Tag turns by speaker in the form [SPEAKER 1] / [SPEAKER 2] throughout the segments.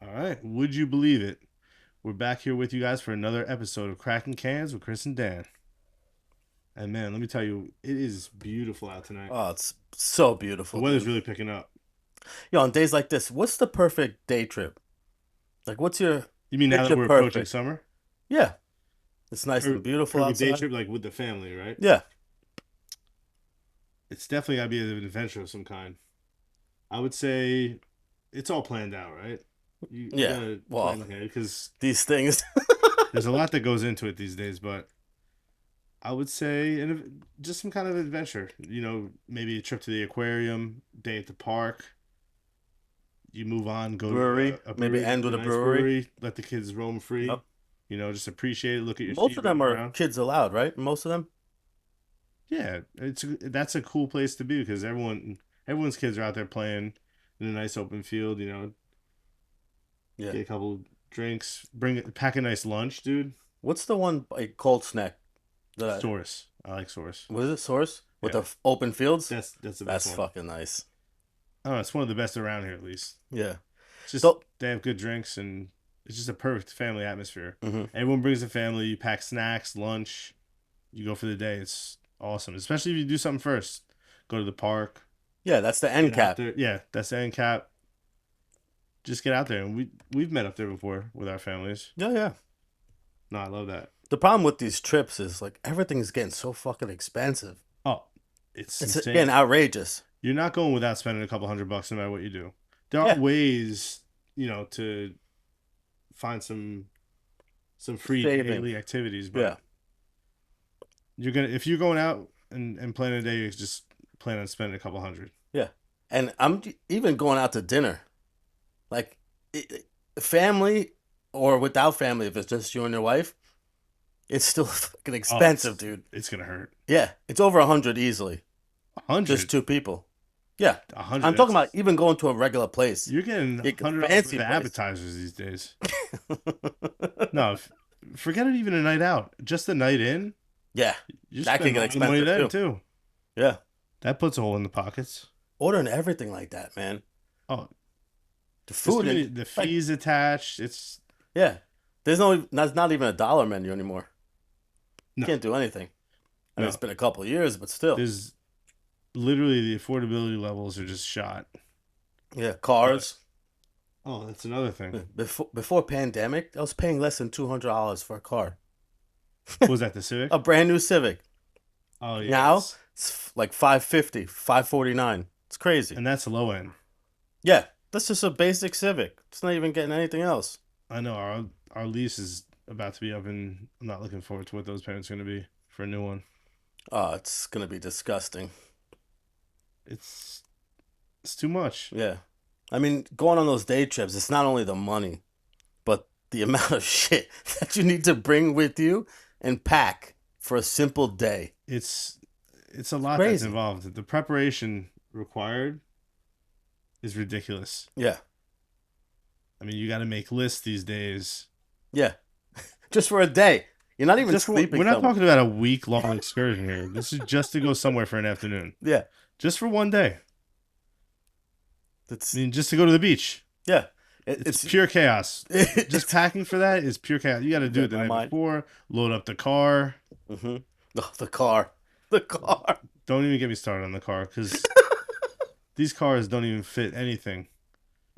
[SPEAKER 1] All right. Would you believe it? We're back here with you guys for another episode of Cracking Cans with Chris and Dan. And man, let me tell you, it is beautiful out tonight.
[SPEAKER 2] Oh, it's so
[SPEAKER 1] The
[SPEAKER 2] beautiful,
[SPEAKER 1] weather's
[SPEAKER 2] dude.
[SPEAKER 1] really picking up.
[SPEAKER 2] On days like this, what's the perfect day trip? Like, what's your
[SPEAKER 1] You mean now that
[SPEAKER 2] picture
[SPEAKER 1] we're approaching
[SPEAKER 2] perfect?
[SPEAKER 1] summer?
[SPEAKER 2] Yeah, it's nice and beautiful
[SPEAKER 1] Perfect day
[SPEAKER 2] outside.
[SPEAKER 1] trip, like with the family, right?
[SPEAKER 2] Yeah,
[SPEAKER 1] It's definitely got to be an adventure of some kind. I would say it's all planned out, right? You
[SPEAKER 2] yeah.
[SPEAKER 1] gotta
[SPEAKER 2] Well,
[SPEAKER 1] plan ahead because
[SPEAKER 2] these things.
[SPEAKER 1] there's a lot that goes into it these days. But I would say just some kind of adventure. Maybe a trip to the aquarium, day at the park. You move on, go to
[SPEAKER 2] Brewery,
[SPEAKER 1] a
[SPEAKER 2] maybe
[SPEAKER 1] brewery, go
[SPEAKER 2] end
[SPEAKER 1] to a
[SPEAKER 2] with a
[SPEAKER 1] nice
[SPEAKER 2] brewery.
[SPEAKER 1] brewery, let the kids roam free.
[SPEAKER 2] Yep.
[SPEAKER 1] Just appreciate it. Look at your
[SPEAKER 2] Most
[SPEAKER 1] feet
[SPEAKER 2] of them
[SPEAKER 1] running
[SPEAKER 2] are
[SPEAKER 1] around.
[SPEAKER 2] kids allowed, right? Most of them.
[SPEAKER 1] Yeah, that's a cool place to be because everyone's kids are out there playing in a nice open field.
[SPEAKER 2] Yeah.
[SPEAKER 1] Get a couple drinks, pack a nice lunch, dude.
[SPEAKER 2] What's the one like cold snack that
[SPEAKER 1] Source, I like Source.
[SPEAKER 2] what is it? Source with the
[SPEAKER 1] Yeah,
[SPEAKER 2] open fields.
[SPEAKER 1] that's the best
[SPEAKER 2] That's
[SPEAKER 1] one.
[SPEAKER 2] fucking nice.
[SPEAKER 1] I don't know, it's one of the best around here at least.
[SPEAKER 2] Yeah.
[SPEAKER 1] It's just
[SPEAKER 2] So,
[SPEAKER 1] they have good drinks and it's just a perfect family atmosphere.
[SPEAKER 2] hmm
[SPEAKER 1] Everyone brings a family. You pack snacks, lunch. You go for the day. It's awesome, especially if you do something first. Go to the park,
[SPEAKER 2] yeah, that's the end
[SPEAKER 1] get out
[SPEAKER 2] cap.
[SPEAKER 1] there. Yeah, that's the end cap. Just get out there, and we've met up there before with our families.
[SPEAKER 2] Yeah, yeah.
[SPEAKER 1] No, I love that.
[SPEAKER 2] The problem with these trips is like everything's getting so fucking expensive.
[SPEAKER 1] Oh, it's
[SPEAKER 2] It's
[SPEAKER 1] insane.
[SPEAKER 2] getting outrageous.
[SPEAKER 1] You're not going without spending a couple $100 no matter what you do. There are
[SPEAKER 2] Yeah,
[SPEAKER 1] ways, to find some free
[SPEAKER 2] saving.
[SPEAKER 1] daily activities, but
[SPEAKER 2] Yeah,
[SPEAKER 1] if you're going out and planning a day, you just plan on spending a couple hundred.
[SPEAKER 2] yeah. And even going out to dinner, like family or without family, if it's just you and your wife, it's still fucking
[SPEAKER 1] Oh,
[SPEAKER 2] expensive,
[SPEAKER 1] it's
[SPEAKER 2] dude.
[SPEAKER 1] it's gonna hurt.
[SPEAKER 2] Yeah, it's over 100 easily,
[SPEAKER 1] A
[SPEAKER 2] just
[SPEAKER 1] hundred,
[SPEAKER 2] two people. Yeah,
[SPEAKER 1] a hundred.
[SPEAKER 2] I'm talking about
[SPEAKER 1] That's
[SPEAKER 2] even going to a regular place,
[SPEAKER 1] You're getting
[SPEAKER 2] like a
[SPEAKER 1] $100 worth
[SPEAKER 2] fancy
[SPEAKER 1] of
[SPEAKER 2] place.
[SPEAKER 1] appetizers these days. No, forget it. Even a night out, just a night in,
[SPEAKER 2] Yeah,
[SPEAKER 1] you
[SPEAKER 2] that can
[SPEAKER 1] spend a
[SPEAKER 2] get
[SPEAKER 1] lot of money
[SPEAKER 2] expensive
[SPEAKER 1] then
[SPEAKER 2] too.
[SPEAKER 1] too.
[SPEAKER 2] Yeah,
[SPEAKER 1] That puts a hole in the pockets.
[SPEAKER 2] ordering everything like that, man.
[SPEAKER 1] Oh,
[SPEAKER 2] The
[SPEAKER 1] there's
[SPEAKER 2] food
[SPEAKER 1] too
[SPEAKER 2] and
[SPEAKER 1] many. The
[SPEAKER 2] like,
[SPEAKER 1] fees attached. It's
[SPEAKER 2] yeah, there's no, that's not even a dollar menu anymore.
[SPEAKER 1] no,
[SPEAKER 2] Can't do anything. I mean, it's
[SPEAKER 1] no.
[SPEAKER 2] been a couple of years, but still.
[SPEAKER 1] There's literally the affordability levels are just shot.
[SPEAKER 2] Yeah,
[SPEAKER 1] But
[SPEAKER 2] cars.
[SPEAKER 1] oh, that's another thing.
[SPEAKER 2] Before pandemic, I was paying less than $200 for a car,
[SPEAKER 1] What was that, the
[SPEAKER 2] a
[SPEAKER 1] Civic?
[SPEAKER 2] brand new Civic.
[SPEAKER 1] Oh
[SPEAKER 2] Now
[SPEAKER 1] yes,
[SPEAKER 2] it's like 550, 549. It's crazy.
[SPEAKER 1] and that's low end.
[SPEAKER 2] Yeah, that's just a basic Civic. It's not even getting anything else.
[SPEAKER 1] I know our lease is about to be up, and I'm not looking forward to what those payments are going to be for a new one.
[SPEAKER 2] Oh, it's gonna be disgusting.
[SPEAKER 1] It's it's too much.
[SPEAKER 2] Yeah, I mean, going on those day trips, it's not only the money, but the amount of shit that you need to bring with you and pack for a simple day.
[SPEAKER 1] It's it's a
[SPEAKER 2] It's
[SPEAKER 1] lot that's
[SPEAKER 2] crazy.
[SPEAKER 1] involved. The preparation required is ridiculous.
[SPEAKER 2] Yeah,
[SPEAKER 1] I mean, you got to make lists these days.
[SPEAKER 2] yeah, just for a day. You're not even
[SPEAKER 1] We're
[SPEAKER 2] sleeping
[SPEAKER 1] not
[SPEAKER 2] somewhere.
[SPEAKER 1] talking about a week long excursion here. This is just to go somewhere for an afternoon,
[SPEAKER 2] Yeah,
[SPEAKER 1] just for one day. I
[SPEAKER 2] it's
[SPEAKER 1] mean, just to go to the beach.
[SPEAKER 2] yeah,
[SPEAKER 1] It's pure chaos. Just
[SPEAKER 2] it's
[SPEAKER 1] packing for that is pure chaos. You got to do
[SPEAKER 2] yeah,
[SPEAKER 1] it the
[SPEAKER 2] my
[SPEAKER 1] night
[SPEAKER 2] mind.
[SPEAKER 1] before, load up the car.
[SPEAKER 2] Mm-hmm. Oh, the car, the car.
[SPEAKER 1] Don't even get me started on the car because these cars don't even fit anything.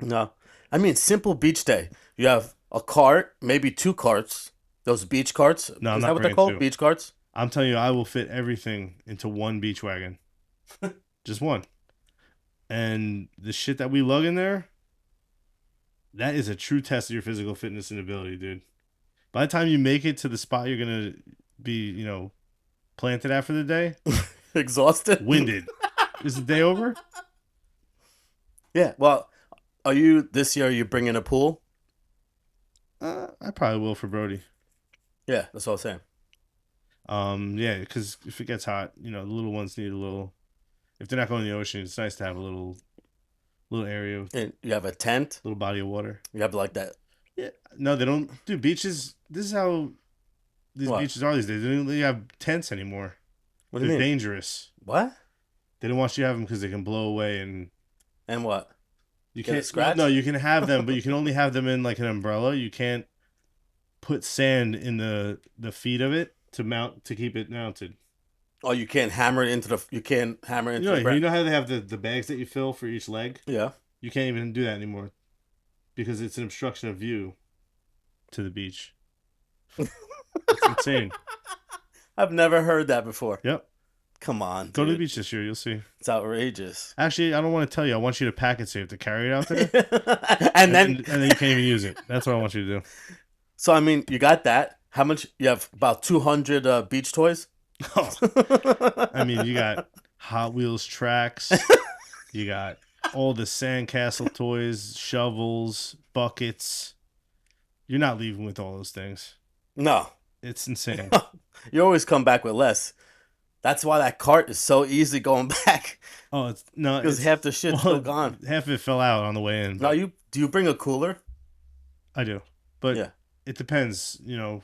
[SPEAKER 2] No, I mean simple beach day. You have a cart, maybe two carts. Those beach carts.
[SPEAKER 1] No, I'm
[SPEAKER 2] Is that
[SPEAKER 1] not
[SPEAKER 2] what they're
[SPEAKER 1] bringing
[SPEAKER 2] called?
[SPEAKER 1] two.
[SPEAKER 2] Beach carts.
[SPEAKER 1] I'm telling you, I will fit everything into one beach wagon, just one. And the shit that we lug in there, that is a true test of your physical fitness and ability, dude. By the time you make it to the spot you're gonna be, planted at for the day,
[SPEAKER 2] Exhausted.
[SPEAKER 1] winded. Is the day over?
[SPEAKER 2] Yeah. Well, are you this year? Are you bringing a pool?
[SPEAKER 1] I probably will for Brody.
[SPEAKER 2] Yeah, that's what I was saying.
[SPEAKER 1] Yeah, because if it gets hot, the little ones need a little. If they're not going to the ocean, it's nice to have a little area with
[SPEAKER 2] And you have a tent.
[SPEAKER 1] a little body of water.
[SPEAKER 2] You have like that.
[SPEAKER 1] Yeah, no, they don't do beaches. This is how these
[SPEAKER 2] What?
[SPEAKER 1] beaches are these days. They don't really have tents anymore.
[SPEAKER 2] What do you
[SPEAKER 1] They're
[SPEAKER 2] mean?
[SPEAKER 1] dangerous.
[SPEAKER 2] What?
[SPEAKER 1] They don't want you to have them because they can blow away and
[SPEAKER 2] And what?
[SPEAKER 1] You
[SPEAKER 2] Get a
[SPEAKER 1] can't. Well, no,
[SPEAKER 2] scratch?
[SPEAKER 1] you can have them, but you can only have them in like an umbrella. You can't put sand in the feet of it to mount to keep it mounted.
[SPEAKER 2] Oh, you can't hammer it into the. You can't hammer it into the
[SPEAKER 1] You
[SPEAKER 2] ground.
[SPEAKER 1] know how they have the bags that you fill for each leg.
[SPEAKER 2] Yeah.
[SPEAKER 1] You can't even do that anymore because it's an obstruction of view to the beach. It's insane.
[SPEAKER 2] I've never heard that before.
[SPEAKER 1] Yep.
[SPEAKER 2] Come on,
[SPEAKER 1] Go to the
[SPEAKER 2] dude.
[SPEAKER 1] beach this year. You'll see.
[SPEAKER 2] It's outrageous.
[SPEAKER 1] Actually, I don't want to tell you. I want you to pack it safe to carry it out there,
[SPEAKER 2] And then,
[SPEAKER 1] and then you can't even use it. That's what I want you to do.
[SPEAKER 2] so I mean, you got that. How much? You have about 200 beach toys.
[SPEAKER 1] Oh, I mean, you got Hot Wheels tracks. You got all the sandcastle toys, shovels, buckets. You're not leaving with all those things.
[SPEAKER 2] No,
[SPEAKER 1] It's insane.
[SPEAKER 2] you always come back with less. That's why that cart is so easy going back
[SPEAKER 1] Oh, it's no,
[SPEAKER 2] because
[SPEAKER 1] it's
[SPEAKER 2] half the shit's still
[SPEAKER 1] well,
[SPEAKER 2] gone.
[SPEAKER 1] half of it fell out on the way in,
[SPEAKER 2] Now
[SPEAKER 1] but
[SPEAKER 2] you do you bring a cooler?
[SPEAKER 1] I do. But
[SPEAKER 2] Yeah,
[SPEAKER 1] it depends, you know.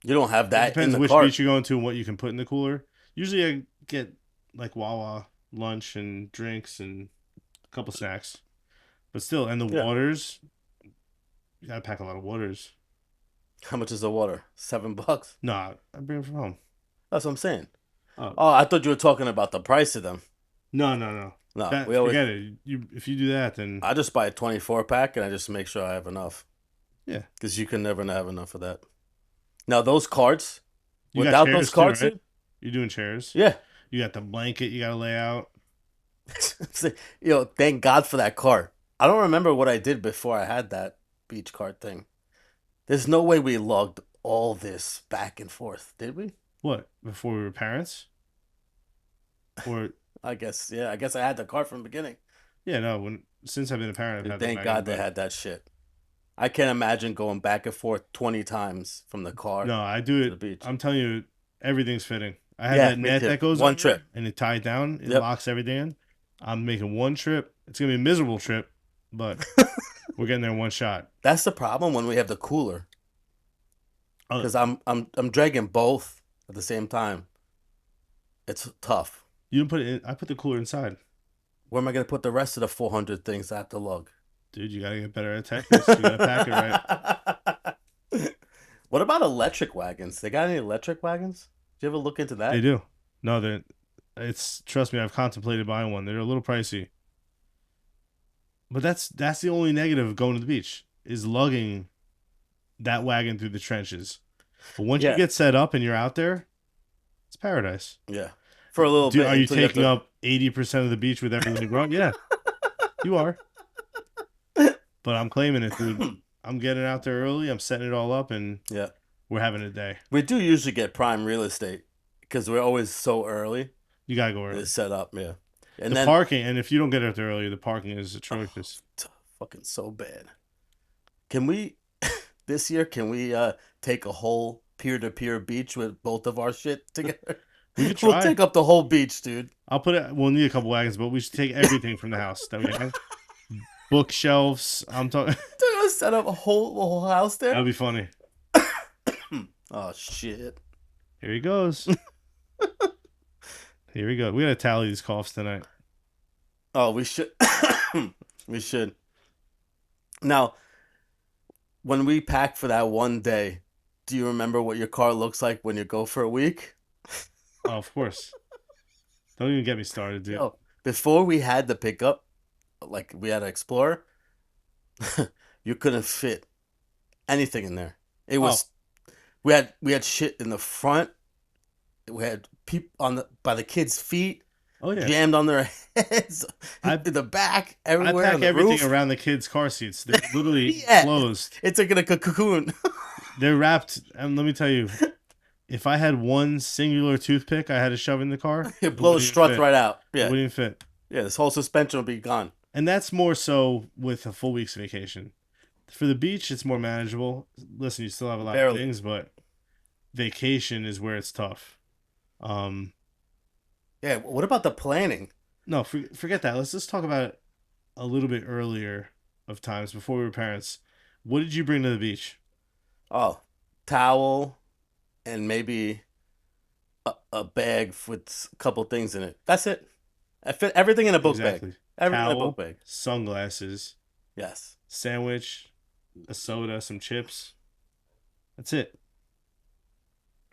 [SPEAKER 2] you don't have
[SPEAKER 1] It
[SPEAKER 2] that in
[SPEAKER 1] depends
[SPEAKER 2] the
[SPEAKER 1] which
[SPEAKER 2] cart.
[SPEAKER 1] beach you're going to and what you can put in the cooler. Usually I get like Wawa lunch and drinks and a couple snacks. But still, and the
[SPEAKER 2] Yeah.
[SPEAKER 1] waters, you gotta pack a lot of waters.
[SPEAKER 2] How much is the water? $7.
[SPEAKER 1] Nah, I bring them from home.
[SPEAKER 2] That's what I'm saying.
[SPEAKER 1] Oh,
[SPEAKER 2] Oh, I thought you were talking about the price of them.
[SPEAKER 1] no, no, no.
[SPEAKER 2] No,
[SPEAKER 1] That
[SPEAKER 2] we always.
[SPEAKER 1] forget it. You if you do that, then
[SPEAKER 2] I just buy a 24 pack and I just make sure I have enough
[SPEAKER 1] yeah,
[SPEAKER 2] because you can never have enough of that. Now those carts,
[SPEAKER 1] you got
[SPEAKER 2] without those
[SPEAKER 1] chairs too,
[SPEAKER 2] carts,
[SPEAKER 1] right?
[SPEAKER 2] in,
[SPEAKER 1] You're doing chairs.
[SPEAKER 2] yeah.
[SPEAKER 1] You got the blanket you gotta lay out.
[SPEAKER 2] Thank God for that cart. I don't remember what I did before I had that beach cart thing. There's no way we logged all this back and forth, did we?
[SPEAKER 1] What before we were parents? Or
[SPEAKER 2] I guess, yeah. I guess I had the cart from the beginning.
[SPEAKER 1] yeah, no. When since I've been a parent, I've had the
[SPEAKER 2] Thank
[SPEAKER 1] wagon,
[SPEAKER 2] God they
[SPEAKER 1] but
[SPEAKER 2] had that shit. I can't imagine going back and forth 20 times from the car
[SPEAKER 1] no, I do
[SPEAKER 2] to the
[SPEAKER 1] it.
[SPEAKER 2] beach.
[SPEAKER 1] I'm telling you, everything's fitting. I have
[SPEAKER 2] Yeah,
[SPEAKER 1] that
[SPEAKER 2] me
[SPEAKER 1] net
[SPEAKER 2] too.
[SPEAKER 1] that goes
[SPEAKER 2] One
[SPEAKER 1] over
[SPEAKER 2] trip.
[SPEAKER 1] and it ties down. It
[SPEAKER 2] Yep.
[SPEAKER 1] locks everything in. I'm making one trip. It's gonna be a miserable trip, but we're getting there in one shot.
[SPEAKER 2] That's the problem when we have the cooler.
[SPEAKER 1] Uh,
[SPEAKER 2] Because I'm dragging both at the same time. It's tough.
[SPEAKER 1] you didn't put it in. I put the cooler inside,
[SPEAKER 2] Where am I gonna put the rest of the 400 things I have to lug?
[SPEAKER 1] dude. You gotta get better at Tetris. You gotta pack it right.
[SPEAKER 2] What about electric wagons? They got any electric wagons? Did you ever look into
[SPEAKER 1] They
[SPEAKER 2] that?
[SPEAKER 1] do. No, they're. It's trust me. I've contemplated buying one. They're a little pricey, but that's the only negative of going to the beach is lugging that wagon through the trenches. But once you
[SPEAKER 2] Yeah,
[SPEAKER 1] get set up and you're out there, it's paradise.
[SPEAKER 2] yeah. For a little
[SPEAKER 1] Do
[SPEAKER 2] bit
[SPEAKER 1] are you
[SPEAKER 2] until you have
[SPEAKER 1] taking
[SPEAKER 2] to.
[SPEAKER 1] up 80% of the beach with everything wrong? Yeah, you are. But I'm claiming it, dude. I'm getting out there early. I'm setting it all up, and
[SPEAKER 2] Yeah,
[SPEAKER 1] we're having a day.
[SPEAKER 2] we do usually get prime real estate because we're always so early.
[SPEAKER 1] You gotta go early.
[SPEAKER 2] It's set up, yeah. And
[SPEAKER 1] The
[SPEAKER 2] then
[SPEAKER 1] parking, and if you don't get out there early, the parking is atrocious.
[SPEAKER 2] fucking so bad. Can we this year? Can we take a whole peer-to-peer beach with both of our shit together?
[SPEAKER 1] We could
[SPEAKER 2] We'll
[SPEAKER 1] try.
[SPEAKER 2] take up the whole beach, dude.
[SPEAKER 1] I'll put it. We'll need a couple wagons, but we should take everything from the house that we have. Bookshelves. I'm talking.
[SPEAKER 2] They're gonna set up a whole house there.
[SPEAKER 1] That'd be funny.
[SPEAKER 2] Oh shit.
[SPEAKER 1] Here he goes. Here we go. We gotta tally these coughs tonight.
[SPEAKER 2] Oh, we should. We should. Now, when we pack for that one day, do you remember what your car looks like when you go for a week?
[SPEAKER 1] Oh, of course. Don't even get me started, dude.
[SPEAKER 2] Yo, before we had the pickup, like we had an Explorer, you couldn't fit anything in there. It was we had shit in the front. We had people on by the kids' feet,
[SPEAKER 1] Oh yeah.
[SPEAKER 2] jammed on their heads,
[SPEAKER 1] I-
[SPEAKER 2] in the back,
[SPEAKER 1] I
[SPEAKER 2] everywhere
[SPEAKER 1] pack
[SPEAKER 2] on the
[SPEAKER 1] everything
[SPEAKER 2] roof.
[SPEAKER 1] around the kids' car seats. They're literally
[SPEAKER 2] Yeah.
[SPEAKER 1] closed.
[SPEAKER 2] It's like in a cocoon.
[SPEAKER 1] They're wrapped. And let me tell you, if I had one singular toothpick I had to shove in the car,
[SPEAKER 2] It blows
[SPEAKER 1] wouldn't
[SPEAKER 2] struts
[SPEAKER 1] fit.
[SPEAKER 2] right out.
[SPEAKER 1] It
[SPEAKER 2] Yeah,
[SPEAKER 1] wouldn't fit.
[SPEAKER 2] yeah. This whole suspension will be gone.
[SPEAKER 1] And that's more so with a full week's vacation. For the beach, it's more manageable. Listen, you still have a lot
[SPEAKER 2] Barely.
[SPEAKER 1] of things, but vacation is where it's tough.
[SPEAKER 2] Yeah. What about the planning?
[SPEAKER 1] No, forget that. Let's just talk about it a little bit earlier of times before we were parents. What did you bring to the beach?
[SPEAKER 2] Oh, towel, and maybe a bag with a couple things in it. That's it. I fit everything in a book bag.
[SPEAKER 1] Exactly.
[SPEAKER 2] They're both
[SPEAKER 1] towel,
[SPEAKER 2] big.
[SPEAKER 1] sunglasses,
[SPEAKER 2] Yes.
[SPEAKER 1] sandwich, a soda, some chips. That's it.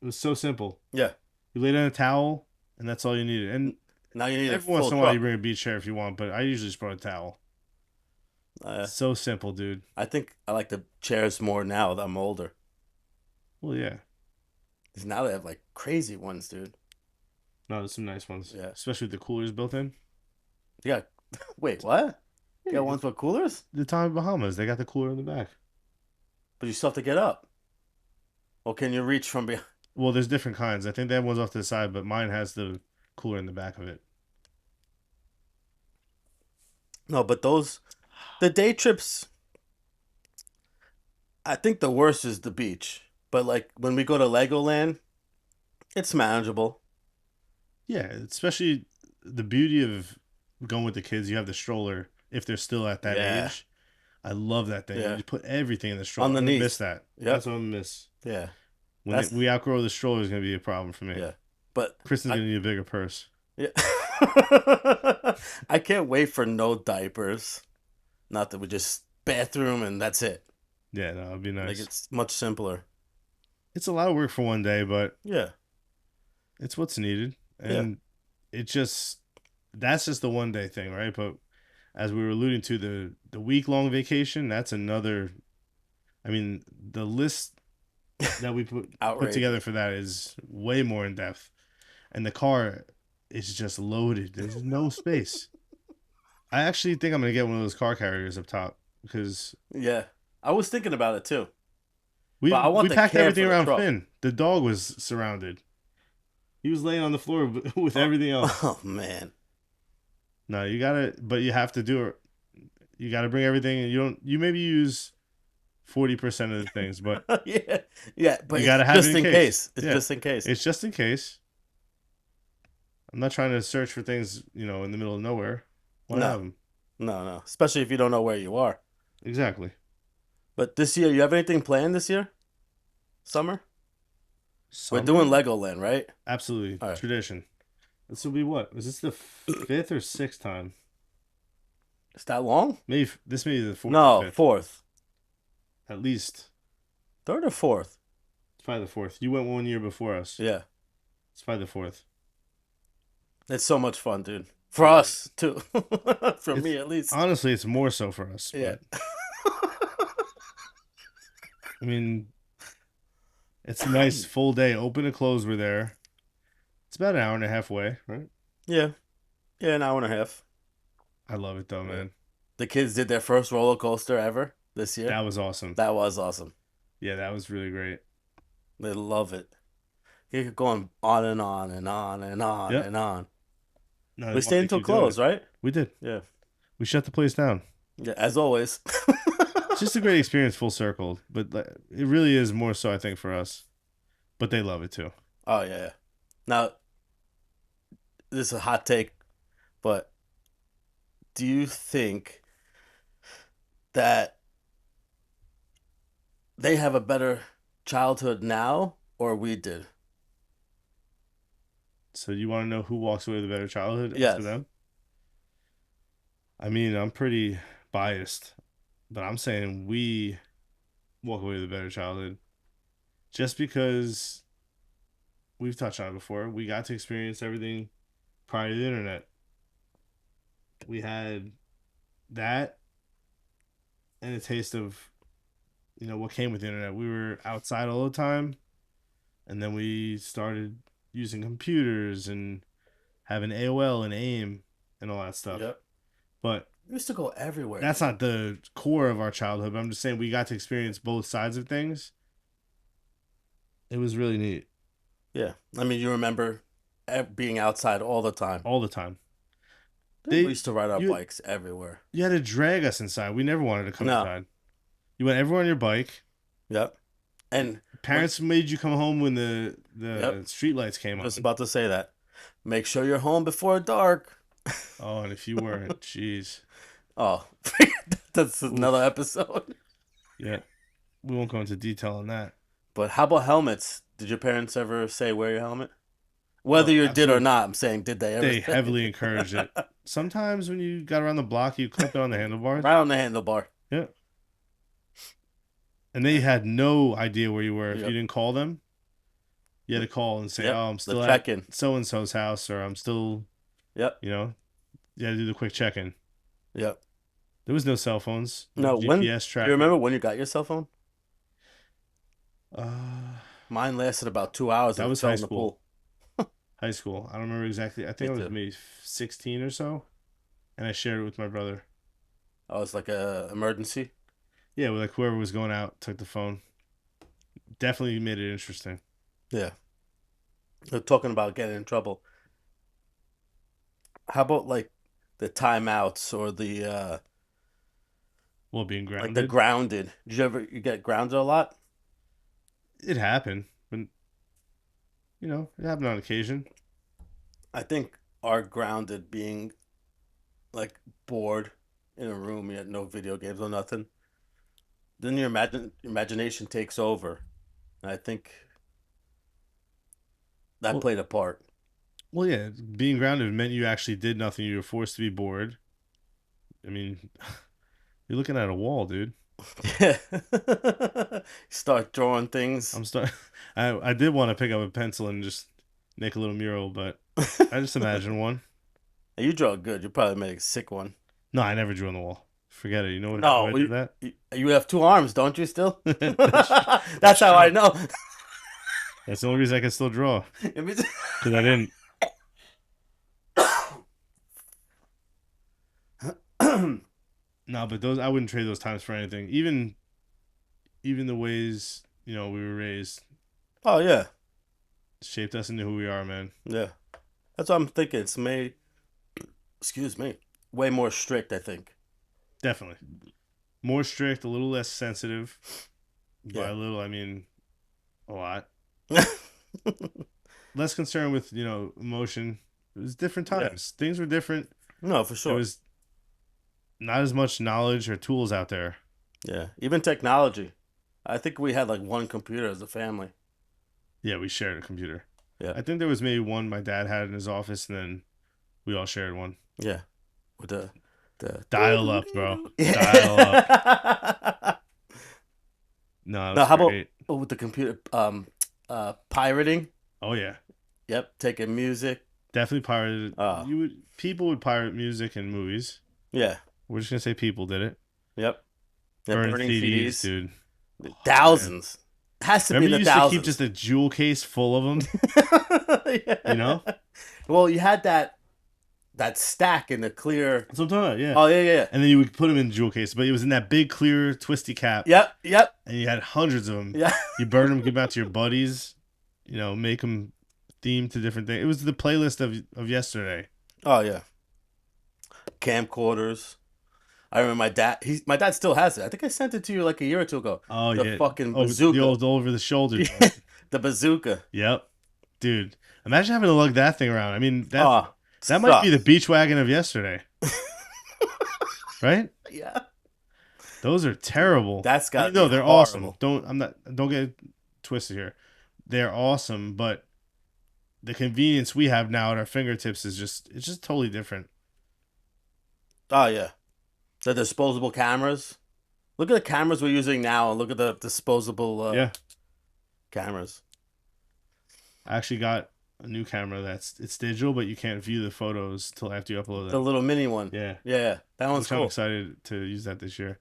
[SPEAKER 1] It was so simple.
[SPEAKER 2] Yeah.
[SPEAKER 1] You lay down a towel, and that's all you needed. And
[SPEAKER 2] Now you need a
[SPEAKER 1] every once
[SPEAKER 2] full
[SPEAKER 1] in a while, you
[SPEAKER 2] truck.
[SPEAKER 1] bring a beach chair if you want, but I usually just brought a towel.
[SPEAKER 2] Uh,
[SPEAKER 1] So simple, dude.
[SPEAKER 2] I think I like the chairs more now that I'm older.
[SPEAKER 1] Well, yeah.
[SPEAKER 2] Because now they have like crazy ones, dude.
[SPEAKER 1] No, there's some nice ones,
[SPEAKER 2] Yeah.
[SPEAKER 1] especially with the coolers built in.
[SPEAKER 2] Yeah. Wait, what? You got
[SPEAKER 1] Yeah,
[SPEAKER 2] ones with coolers?
[SPEAKER 1] the Tommy Bahamas, they got the cooler in the back.
[SPEAKER 2] But you still have to get up. Or can you reach from behind?
[SPEAKER 1] Well, there's different kinds. I think they have ones off to the side, but mine has the cooler in the back of it.
[SPEAKER 2] No, but the day trips, I think the worst is the beach. But like when we go to Legoland, it's manageable.
[SPEAKER 1] Yeah, especially the beauty of going with the kids. You have the stroller if they're still at that
[SPEAKER 2] Yeah.
[SPEAKER 1] age. I love that thing. You
[SPEAKER 2] Yeah.
[SPEAKER 1] just put everything in the stroller. I'm gonna miss
[SPEAKER 2] Underneath.
[SPEAKER 1] that.
[SPEAKER 2] Yep.
[SPEAKER 1] That's what I'm gonna miss.
[SPEAKER 2] Yeah.
[SPEAKER 1] When
[SPEAKER 2] That's
[SPEAKER 1] we outgrow the stroller is gonna be a problem for me.
[SPEAKER 2] yeah. But
[SPEAKER 1] Kristen's
[SPEAKER 2] I
[SPEAKER 1] gonna need a bigger purse.
[SPEAKER 2] yeah. I can't wait for no diapers. Not that we just bathroom and that's it.
[SPEAKER 1] Yeah, no, it'd be
[SPEAKER 2] Like
[SPEAKER 1] nice.
[SPEAKER 2] it's much simpler.
[SPEAKER 1] It's a lot of work for one day, but
[SPEAKER 2] Yeah.
[SPEAKER 1] it's what's needed.
[SPEAKER 2] Yeah.
[SPEAKER 1] And it just that's just the one day thing, right? But as we were alluding to, the week long vacation, that's another. I mean, the list that we put together
[SPEAKER 2] Outrageous.
[SPEAKER 1] for that is way more in depth, and the car is just loaded. There's no space. I actually think I'm gonna get one of those car carriers up top because
[SPEAKER 2] Yeah. I was thinking about it too. But I
[SPEAKER 1] we
[SPEAKER 2] want the
[SPEAKER 1] packed
[SPEAKER 2] cab
[SPEAKER 1] everything
[SPEAKER 2] for the
[SPEAKER 1] around
[SPEAKER 2] truck.
[SPEAKER 1] Finn. The dog was surrounded. He was laying on the floor with everything else.
[SPEAKER 2] Oh man.
[SPEAKER 1] No, you gotta, but you have to do it. You gotta bring everything, and you don't. You maybe use 40% of the things, but
[SPEAKER 2] Yeah. Yeah, but
[SPEAKER 1] you
[SPEAKER 2] it's
[SPEAKER 1] gotta have it
[SPEAKER 2] just
[SPEAKER 1] in
[SPEAKER 2] in
[SPEAKER 1] case.
[SPEAKER 2] case. It's
[SPEAKER 1] Yeah,
[SPEAKER 2] just in case.
[SPEAKER 1] it's just in case. I'm not trying to search for things, in the middle of nowhere. Want to
[SPEAKER 2] No.
[SPEAKER 1] have them
[SPEAKER 2] No, no. Especially if you don't know where you are.
[SPEAKER 1] exactly.
[SPEAKER 2] But this year, you have anything planned this year? Summer? We're doing
[SPEAKER 1] Summer,
[SPEAKER 2] Legoland, right?
[SPEAKER 1] absolutely
[SPEAKER 2] All right.
[SPEAKER 1] tradition. This will be what? Is this the fifth or sixth time?
[SPEAKER 2] Is that long?
[SPEAKER 1] Maybe this may be the fourth or
[SPEAKER 2] No,
[SPEAKER 1] fifth.
[SPEAKER 2] fourth.
[SPEAKER 1] At least
[SPEAKER 2] Third or fourth?
[SPEAKER 1] it's probably the fourth. You went one year before us.
[SPEAKER 2] Yeah.
[SPEAKER 1] It's probably the fourth.
[SPEAKER 2] It's so much fun, dude. For
[SPEAKER 1] It is.
[SPEAKER 2] us, too. For
[SPEAKER 1] It's
[SPEAKER 2] me, at least.
[SPEAKER 1] honestly, it's more so for us.
[SPEAKER 2] Yeah.
[SPEAKER 1] But I mean, it's a nice full day. Open and close were there. It's about an hour and a half away, right?
[SPEAKER 2] Yeah. Yeah, an hour and a half.
[SPEAKER 1] I love it though,
[SPEAKER 2] Yeah.
[SPEAKER 1] man.
[SPEAKER 2] The kids did their first roller coaster ever this year.
[SPEAKER 1] That was awesome.
[SPEAKER 2] That was awesome.
[SPEAKER 1] Yeah, that was really great.
[SPEAKER 2] They love it. You keep going on and on and on and on
[SPEAKER 1] Yep.
[SPEAKER 2] and on.
[SPEAKER 1] No, they
[SPEAKER 2] We
[SPEAKER 1] want
[SPEAKER 2] stayed
[SPEAKER 1] to
[SPEAKER 2] until
[SPEAKER 1] keep doing
[SPEAKER 2] close,
[SPEAKER 1] it.
[SPEAKER 2] right?
[SPEAKER 1] We did.
[SPEAKER 2] Yeah.
[SPEAKER 1] We shut the place down.
[SPEAKER 2] Yeah, as always.
[SPEAKER 1] It's just a great experience, full circle. But like, it really is more so, I think, for us. But they love it too.
[SPEAKER 2] Oh yeah, yeah. Now, this is a hot take, but do you think that they have a better childhood now or we did?
[SPEAKER 1] So you want to know who walks away with a better childhood to
[SPEAKER 2] Yes.
[SPEAKER 1] them? I mean, I'm pretty biased, but I'm saying we walk away with a better childhood just because we've touched on it before. We got to experience everything prior to the internet. We had that and a taste of what came with the internet. We were outside all the time, and then we started using computers and having AOL and AIM and all that stuff.
[SPEAKER 2] Yep.
[SPEAKER 1] But
[SPEAKER 2] We used to go everywhere,
[SPEAKER 1] that's
[SPEAKER 2] dude.
[SPEAKER 1] not the core of our childhood. But I'm just saying we got to experience both sides of things. It was really neat
[SPEAKER 2] Yeah. I mean, you remember being outside all the time.
[SPEAKER 1] all the time.
[SPEAKER 2] Dude, we used to ride our
[SPEAKER 1] You
[SPEAKER 2] bikes everywhere.
[SPEAKER 1] you had to drag us inside. We never wanted to come
[SPEAKER 2] No.
[SPEAKER 1] inside. You went everywhere on your bike.
[SPEAKER 2] Yep. And
[SPEAKER 1] Parents made you come home when the
[SPEAKER 2] Yep.
[SPEAKER 1] street lights came
[SPEAKER 2] I
[SPEAKER 1] on.
[SPEAKER 2] was about to say that. Make sure you're home before dark.
[SPEAKER 1] Oh, and if you weren't, jeez.
[SPEAKER 2] Oh, that's another episode.
[SPEAKER 1] Yeah, we won't go into detail on that.
[SPEAKER 2] But how about helmets? Did your parents ever say wear your helmet? Whether
[SPEAKER 1] Oh,
[SPEAKER 2] you did or
[SPEAKER 1] absolutely.
[SPEAKER 2] not, I'm saying, did they ever
[SPEAKER 1] They
[SPEAKER 2] say
[SPEAKER 1] heavily
[SPEAKER 2] it?
[SPEAKER 1] encouraged it. sometimes when you got around the block, you clip it on the handlebars.
[SPEAKER 2] Right on the handlebar.
[SPEAKER 1] Yeah. And they had no idea where you were. If you
[SPEAKER 2] Yep.
[SPEAKER 1] didn't call them, you had to call and say,
[SPEAKER 2] Yep.
[SPEAKER 1] "Oh, I'm
[SPEAKER 2] The
[SPEAKER 1] still at
[SPEAKER 2] check-in.
[SPEAKER 1] so and so's house," or "I'm still,"
[SPEAKER 2] Yep.
[SPEAKER 1] you know, you had to do the quick check in.
[SPEAKER 2] Yep.
[SPEAKER 1] There was no cell phones, no
[SPEAKER 2] No, when
[SPEAKER 1] GPS
[SPEAKER 2] do you
[SPEAKER 1] tracking.
[SPEAKER 2] remember when you got your cell phone?
[SPEAKER 1] Uh,
[SPEAKER 2] Mine lasted about 2 hours
[SPEAKER 1] that
[SPEAKER 2] and it
[SPEAKER 1] was
[SPEAKER 2] fell
[SPEAKER 1] high
[SPEAKER 2] in the
[SPEAKER 1] school.
[SPEAKER 2] pool.
[SPEAKER 1] High school. I don't remember exactly. I
[SPEAKER 2] Me
[SPEAKER 1] think I was
[SPEAKER 2] too.
[SPEAKER 1] maybe 16 or so, and I shared it with my brother.
[SPEAKER 2] I was like a emergency.
[SPEAKER 1] Yeah, like whoever was going out took the phone. Definitely made it interesting.
[SPEAKER 2] Yeah. They're talking about getting in trouble. How about like the timeouts or the
[SPEAKER 1] Well, being
[SPEAKER 2] like the
[SPEAKER 1] grounded,
[SPEAKER 2] grounded? Did you get grounded a lot?
[SPEAKER 1] it happened, but it happened on occasion.
[SPEAKER 2] I think our grounded being like bored in a room, you had no video games or nothing. Then your imagination takes over. And I think that
[SPEAKER 1] Well,
[SPEAKER 2] played a part.
[SPEAKER 1] well, yeah, being grounded meant you actually did nothing. You were forced to be bored. I mean, you're looking at a wall, dude.
[SPEAKER 2] Yeah. Start drawing things.
[SPEAKER 1] I'm start. I did want to pick up a pencil and just make a little mural, but I just imagine one.
[SPEAKER 2] You draw good. You probably made a sick one.
[SPEAKER 1] No, I never drew on the wall. Forget it. You know what? How I
[SPEAKER 2] No,
[SPEAKER 1] did that?
[SPEAKER 2] you have two arms, don't you still?
[SPEAKER 1] That's
[SPEAKER 2] That's how I
[SPEAKER 1] true.
[SPEAKER 2] know.
[SPEAKER 1] That's the only reason I can still draw
[SPEAKER 2] It means-
[SPEAKER 1] because I didn't. No, but those I wouldn't trade those times for anything. Even the ways we were raised
[SPEAKER 2] Oh yeah,
[SPEAKER 1] shaped us into who we are, man.
[SPEAKER 2] yeah. That's what I'm thinking. It's made. Excuse me. Way more strict, I think.
[SPEAKER 1] Definitely more strict, a little less sensitive. By
[SPEAKER 2] Yeah.
[SPEAKER 1] a little, I mean a lot. Less concerned with emotion. It was different
[SPEAKER 2] Yeah.
[SPEAKER 1] times. Things were different.
[SPEAKER 2] No, for
[SPEAKER 1] There
[SPEAKER 2] sure.
[SPEAKER 1] was not as much knowledge or tools out there.
[SPEAKER 2] Yeah. Even technology. I think we had like one computer as a family.
[SPEAKER 1] Yeah, we shared a computer.
[SPEAKER 2] Yeah.
[SPEAKER 1] I think there was maybe one my dad had in his office, and then we all shared one.
[SPEAKER 2] Yeah. With the
[SPEAKER 1] Dial up, bro. Dial up.
[SPEAKER 2] yeah.
[SPEAKER 1] No,
[SPEAKER 2] No,
[SPEAKER 1] that's
[SPEAKER 2] how about
[SPEAKER 1] great.
[SPEAKER 2] with the computer pirating?
[SPEAKER 1] Oh yeah,
[SPEAKER 2] Yep, taking music.
[SPEAKER 1] definitely pirated.
[SPEAKER 2] Uh
[SPEAKER 1] People would pirate music and movies.
[SPEAKER 2] yeah.
[SPEAKER 1] We're just gonna say people did it.
[SPEAKER 2] Yep. Yeah,
[SPEAKER 1] Burning
[SPEAKER 2] burning
[SPEAKER 1] CDs,
[SPEAKER 2] CDs.
[SPEAKER 1] dude. Oh man.
[SPEAKER 2] Thousands. Has to be
[SPEAKER 1] Remember
[SPEAKER 2] in
[SPEAKER 1] you
[SPEAKER 2] the
[SPEAKER 1] used to keep
[SPEAKER 2] thousands.
[SPEAKER 1] just a jewel case full of them. You
[SPEAKER 2] Yeah.
[SPEAKER 1] know.
[SPEAKER 2] Well, you had that stack in the clear.
[SPEAKER 1] That's what I'm talking about. Yeah.
[SPEAKER 2] Oh yeah, yeah, yeah.
[SPEAKER 1] And then you would put them in the jewel case, but it was in that big clear twisty cap,
[SPEAKER 2] Yep, yep,
[SPEAKER 1] and you had hundreds of them.
[SPEAKER 2] yeah.
[SPEAKER 1] You burn them, give them out to your buddies. Make them themed to different things. It was the playlist of yesterday.
[SPEAKER 2] Oh yeah. Camcorders. I remember my dad still has it. I think I sent it to you like a year or two ago.
[SPEAKER 1] Oh
[SPEAKER 2] The
[SPEAKER 1] yeah.
[SPEAKER 2] fucking
[SPEAKER 1] Oh, the
[SPEAKER 2] bazooka.
[SPEAKER 1] old over the shoulder joint.
[SPEAKER 2] The bazooka.
[SPEAKER 1] Yep, dude. Imagine having to lug that thing around. I mean,
[SPEAKER 2] Oh,
[SPEAKER 1] that might be the
[SPEAKER 2] sucks.
[SPEAKER 1] beach wagon of yesterday, right?
[SPEAKER 2] Yeah.
[SPEAKER 1] Those are terrible.
[SPEAKER 2] That's
[SPEAKER 1] I mean,
[SPEAKER 2] gotta be
[SPEAKER 1] no, they're awesome.
[SPEAKER 2] horrible.
[SPEAKER 1] Don't get it twisted here. They're awesome, but the convenience we have now at our fingertips it's just totally different.
[SPEAKER 2] Oh yeah. The disposable cameras. Look at the cameras we're using now and look at the disposable
[SPEAKER 1] Yeah,
[SPEAKER 2] cameras.
[SPEAKER 1] I actually got a new camera it's digital, but you can't view the photos till after you upload
[SPEAKER 2] The
[SPEAKER 1] them.
[SPEAKER 2] little mini one.
[SPEAKER 1] Yeah,
[SPEAKER 2] Yeah, that one's
[SPEAKER 1] which I'm
[SPEAKER 2] cool.
[SPEAKER 1] excited to use that this year.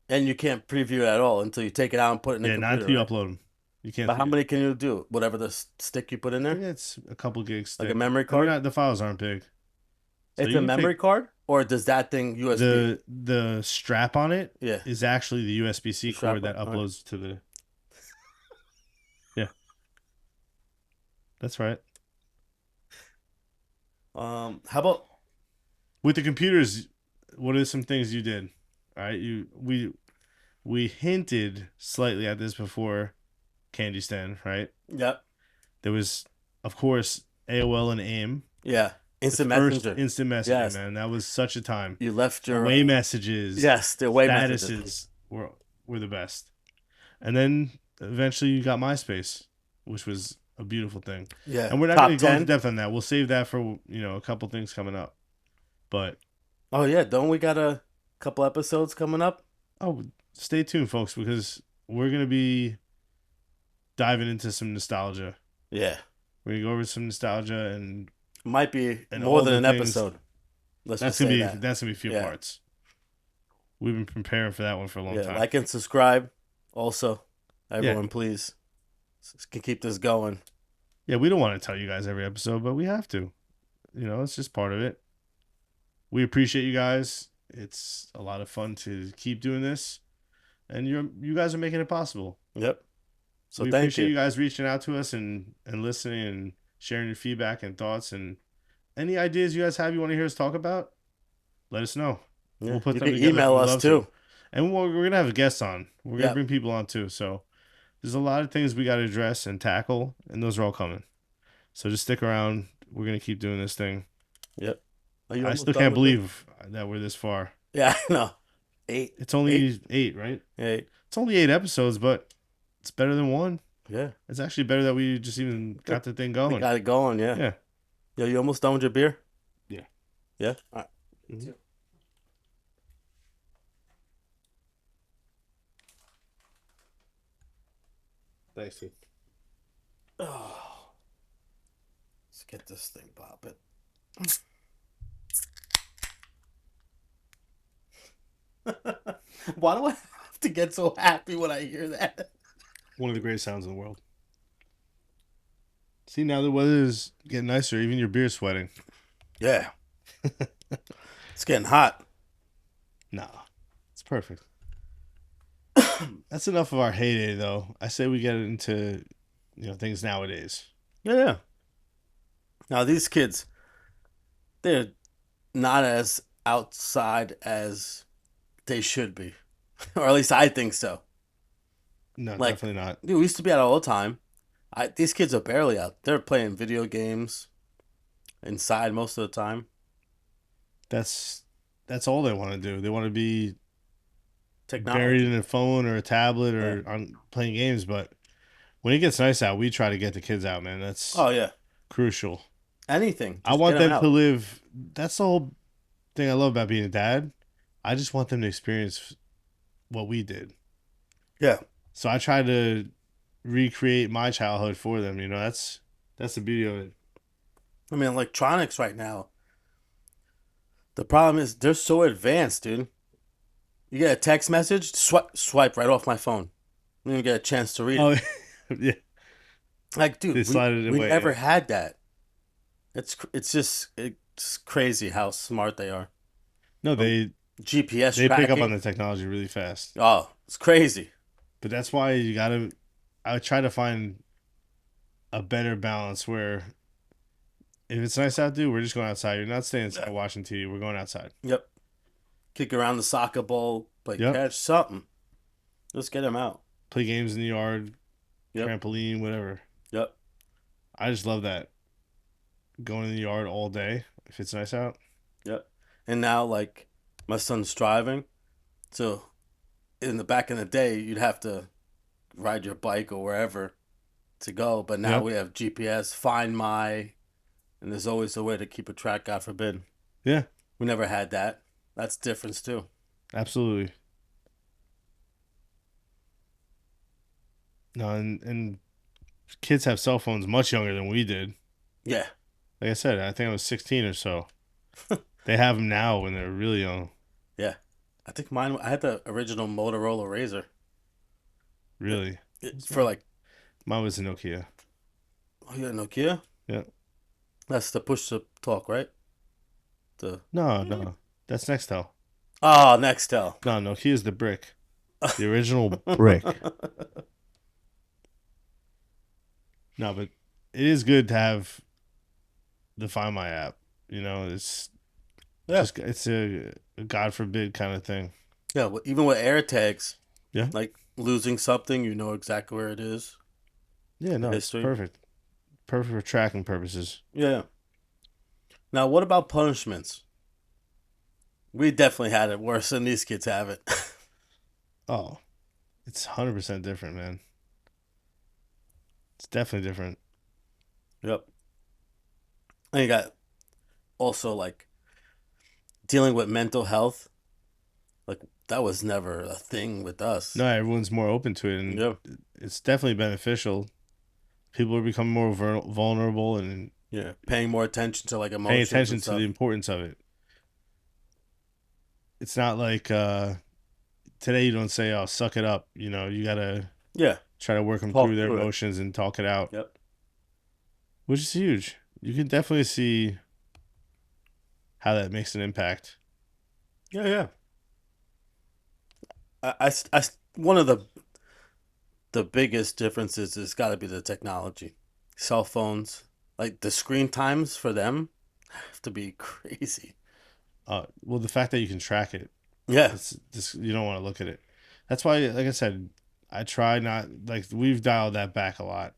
[SPEAKER 2] And you can't preview it at all until you take it out and put it in the
[SPEAKER 1] Yeah, not
[SPEAKER 2] computer,
[SPEAKER 1] until you
[SPEAKER 2] right?
[SPEAKER 1] upload them. You can't
[SPEAKER 2] But
[SPEAKER 1] see
[SPEAKER 2] how
[SPEAKER 1] it.
[SPEAKER 2] many can you do? Whatever the stick you put in
[SPEAKER 1] I
[SPEAKER 2] there?
[SPEAKER 1] think it's a couple gigs
[SPEAKER 2] Like a
[SPEAKER 1] thick.
[SPEAKER 2] memory
[SPEAKER 1] I mean,
[SPEAKER 2] card?
[SPEAKER 1] the files aren't big, so
[SPEAKER 2] It's
[SPEAKER 1] you
[SPEAKER 2] a
[SPEAKER 1] can
[SPEAKER 2] memory
[SPEAKER 1] take
[SPEAKER 2] card? Or does that thing USB?
[SPEAKER 1] the strap on it
[SPEAKER 2] Yeah.
[SPEAKER 1] is actually the USB C
[SPEAKER 2] The
[SPEAKER 1] cord
[SPEAKER 2] strap
[SPEAKER 1] that
[SPEAKER 2] on. All right.
[SPEAKER 1] uploads to the. Yeah, that's right.
[SPEAKER 2] How about
[SPEAKER 1] With the computers, what are some things you did? All right, we hinted slightly at this before Candy Stand, right?
[SPEAKER 2] yep.
[SPEAKER 1] There was, of course, AOL and AIM.
[SPEAKER 2] Yeah.
[SPEAKER 1] The
[SPEAKER 2] Instant
[SPEAKER 1] first
[SPEAKER 2] messenger.
[SPEAKER 1] instant messaging,
[SPEAKER 2] Yes.
[SPEAKER 1] man. That was such a time.
[SPEAKER 2] You left your
[SPEAKER 1] Away messages,
[SPEAKER 2] yes, the away messages.
[SPEAKER 1] statuses were the best. And then eventually you got MySpace, which was a beautiful thing.
[SPEAKER 2] Yeah.
[SPEAKER 1] And we're not
[SPEAKER 2] Top
[SPEAKER 1] going to go into
[SPEAKER 2] 10.
[SPEAKER 1] depth on that. We'll save that for a couple things coming up. But
[SPEAKER 2] Oh yeah, don't we got a couple episodes coming up?
[SPEAKER 1] oh, stay tuned, folks, because we're gonna be diving into some nostalgia.
[SPEAKER 2] Yeah,
[SPEAKER 1] We're gonna go over some nostalgia
[SPEAKER 2] might be
[SPEAKER 1] and
[SPEAKER 2] more
[SPEAKER 1] all
[SPEAKER 2] than
[SPEAKER 1] the
[SPEAKER 2] an
[SPEAKER 1] things.
[SPEAKER 2] episode. Let's just say that.
[SPEAKER 1] That's gonna be a few
[SPEAKER 2] Yeah,
[SPEAKER 1] parts. We've been preparing for that one for a long
[SPEAKER 2] yeah.
[SPEAKER 1] time.
[SPEAKER 2] Like and subscribe. Also,
[SPEAKER 1] Yeah,
[SPEAKER 2] everyone, please can keep this going.
[SPEAKER 1] yeah. We don't want to tell you guys every episode, but we have to. It's just part of it. We appreciate you guys. It's a lot of fun to keep doing this, and you guys are making it possible.
[SPEAKER 2] Yep. So
[SPEAKER 1] We
[SPEAKER 2] thank
[SPEAKER 1] appreciate
[SPEAKER 2] you.
[SPEAKER 1] you guys reaching out to us and listening and sharing your feedback and thoughts and any ideas you guys have you want to hear us talk about. Let us know.
[SPEAKER 2] Yeah,
[SPEAKER 1] We'll put
[SPEAKER 2] you
[SPEAKER 1] them
[SPEAKER 2] can
[SPEAKER 1] together.
[SPEAKER 2] email
[SPEAKER 1] We'd
[SPEAKER 2] us
[SPEAKER 1] love to,
[SPEAKER 2] too.
[SPEAKER 1] and we're gonna have guests on. We're gonna
[SPEAKER 2] Yep.
[SPEAKER 1] bring people on too. So there's a lot of things we got to address and tackle, and those are all coming. So just stick around. We're gonna keep doing this thing.
[SPEAKER 2] Yep. Are you
[SPEAKER 1] I
[SPEAKER 2] almost
[SPEAKER 1] still
[SPEAKER 2] done
[SPEAKER 1] can't
[SPEAKER 2] with it?
[SPEAKER 1] believe that we're this far.
[SPEAKER 2] Yeah, I know. Eight.
[SPEAKER 1] It's
[SPEAKER 2] Eight.
[SPEAKER 1] only 8, right?
[SPEAKER 2] Eight.
[SPEAKER 1] It's only 8 episodes, but it's better than one.
[SPEAKER 2] Yeah.
[SPEAKER 1] It's actually better that we just even got the thing
[SPEAKER 2] We
[SPEAKER 1] going.
[SPEAKER 2] got it going, yeah.
[SPEAKER 1] Yeah.
[SPEAKER 2] Yo, you almost done with your beer?
[SPEAKER 1] Yeah.
[SPEAKER 2] Yeah? All right.
[SPEAKER 1] Mhm. Thanks, Steve.
[SPEAKER 2] Oh, let's get this thing popping. Why do I have to get so happy when I hear that?
[SPEAKER 1] One of the greatest sounds in the world. See, now the weather is getting nicer. Even your beer's sweating.
[SPEAKER 2] Yeah. It's getting hot.
[SPEAKER 1] Nah, it's perfect. That's enough of our heyday, though. I say we get into things nowadays.
[SPEAKER 2] Yeah. Now, these kids, they're not as outside as they should be. Or at least I think so.
[SPEAKER 1] No,
[SPEAKER 2] Like,
[SPEAKER 1] definitely not.
[SPEAKER 2] dude, we used to be out all the time. These kids are barely out. They're playing video games inside most of the time.
[SPEAKER 1] That's that's all they want to do. They want to be buried
[SPEAKER 2] Technology.
[SPEAKER 1] in a phone or a tablet
[SPEAKER 2] Yeah.
[SPEAKER 1] or on playing games. But when it gets nice out, we try to get the kids out, man. That's
[SPEAKER 2] Oh, yeah.
[SPEAKER 1] crucial.
[SPEAKER 2] Anything.
[SPEAKER 1] I
[SPEAKER 2] Just get
[SPEAKER 1] want
[SPEAKER 2] them
[SPEAKER 1] them to
[SPEAKER 2] out.
[SPEAKER 1] live. That's the whole thing I love about being a dad. I just want them to experience what we did.
[SPEAKER 2] Yeah.
[SPEAKER 1] So I try to recreate my childhood for them. That's the beauty of it.
[SPEAKER 2] I mean, electronics right now, the problem is they're so advanced, dude. You get a text message, swipe right off my phone. You don't even get a chance to read it.
[SPEAKER 1] Oh, yeah.
[SPEAKER 2] Like,
[SPEAKER 1] They
[SPEAKER 2] dude,
[SPEAKER 1] slide it
[SPEAKER 2] we
[SPEAKER 1] away.
[SPEAKER 2] never
[SPEAKER 1] Yeah.
[SPEAKER 2] had that. It's crazy how smart they are.
[SPEAKER 1] No,
[SPEAKER 2] Um,
[SPEAKER 1] they
[SPEAKER 2] GPS
[SPEAKER 1] they pick up on
[SPEAKER 2] tracking.
[SPEAKER 1] the technology really fast.
[SPEAKER 2] Oh, it's crazy.
[SPEAKER 1] But that's why you gotta. I try to find a better balance where if it's nice out, dude, we're just going outside. You're not staying inside watching TV. We're going outside.
[SPEAKER 2] Yep. Kick around the soccer ball, play
[SPEAKER 1] Yep.
[SPEAKER 2] catch, something. Just get them out.
[SPEAKER 1] Play games in the yard,
[SPEAKER 2] Yep.
[SPEAKER 1] trampoline, whatever.
[SPEAKER 2] Yep.
[SPEAKER 1] I just love that. Going in the yard all day if it's nice out.
[SPEAKER 2] Yep. And now, my son's driving, so in the back in the day, you'd have to ride your bike or wherever to go. But now
[SPEAKER 1] Yep.
[SPEAKER 2] we have GPS, Find My, and there's always a way to keep a track. God forbid.
[SPEAKER 1] Yeah.
[SPEAKER 2] We never had that. That's difference too.
[SPEAKER 1] Absolutely. No, and kids have cell phones much younger than we did.
[SPEAKER 2] Yeah.
[SPEAKER 1] Like I said, I think I was 16 or so. They have them now when they're really young.
[SPEAKER 2] Yeah. I think mine. I had the original Motorola Razor.
[SPEAKER 1] Really.
[SPEAKER 2] For
[SPEAKER 1] Mine was a Nokia.
[SPEAKER 2] oh yeah, Nokia.
[SPEAKER 1] Yeah.
[SPEAKER 2] That's the push to talk, right? The
[SPEAKER 1] No. That's Nextel.
[SPEAKER 2] oh Nextel.
[SPEAKER 1] No, Nokia's the brick. The original brick. No, but it is good to have the Find My app. It's
[SPEAKER 2] Yeah.
[SPEAKER 1] just it's a God forbid kind of thing.
[SPEAKER 2] Yeah. Even with AirTags,
[SPEAKER 1] Yeah.
[SPEAKER 2] like losing something, you know exactly where it is.
[SPEAKER 1] Yeah,
[SPEAKER 2] The
[SPEAKER 1] no, it's
[SPEAKER 2] history.
[SPEAKER 1] perfect. Perfect for tracking purposes.
[SPEAKER 2] Yeah. Now, what about punishments? We definitely had it worse than these kids have it.
[SPEAKER 1] Oh, it's 100% different, man. It's definitely different.
[SPEAKER 2] Yep. And you got also dealing with mental health, like that was never a thing with us.
[SPEAKER 1] No, everyone's more open to it, and
[SPEAKER 2] Yeah.
[SPEAKER 1] it's definitely beneficial. People are becoming more vulnerable and
[SPEAKER 2] Yeah. Paying more attention to like
[SPEAKER 1] paying
[SPEAKER 2] emotions and
[SPEAKER 1] attention to the
[SPEAKER 2] stuff.
[SPEAKER 1] importance of it. It's not like today you don't say, "Oh, suck it up." You gotta
[SPEAKER 2] Yeah.
[SPEAKER 1] try to work them through
[SPEAKER 2] Talk
[SPEAKER 1] their
[SPEAKER 2] through it.
[SPEAKER 1] emotions and talk it out,
[SPEAKER 2] Yep.
[SPEAKER 1] which is huge. You can definitely see how that makes an impact.
[SPEAKER 2] Yeah, yeah. One of the biggest differences has got to be the technology. Cell phones, like the screen times for them have to be crazy.
[SPEAKER 1] Well, the fact that you can track it,
[SPEAKER 2] Yeah.
[SPEAKER 1] it's just you don't want to look at it. That's why, like I said, I try not like we've dialed that back a lot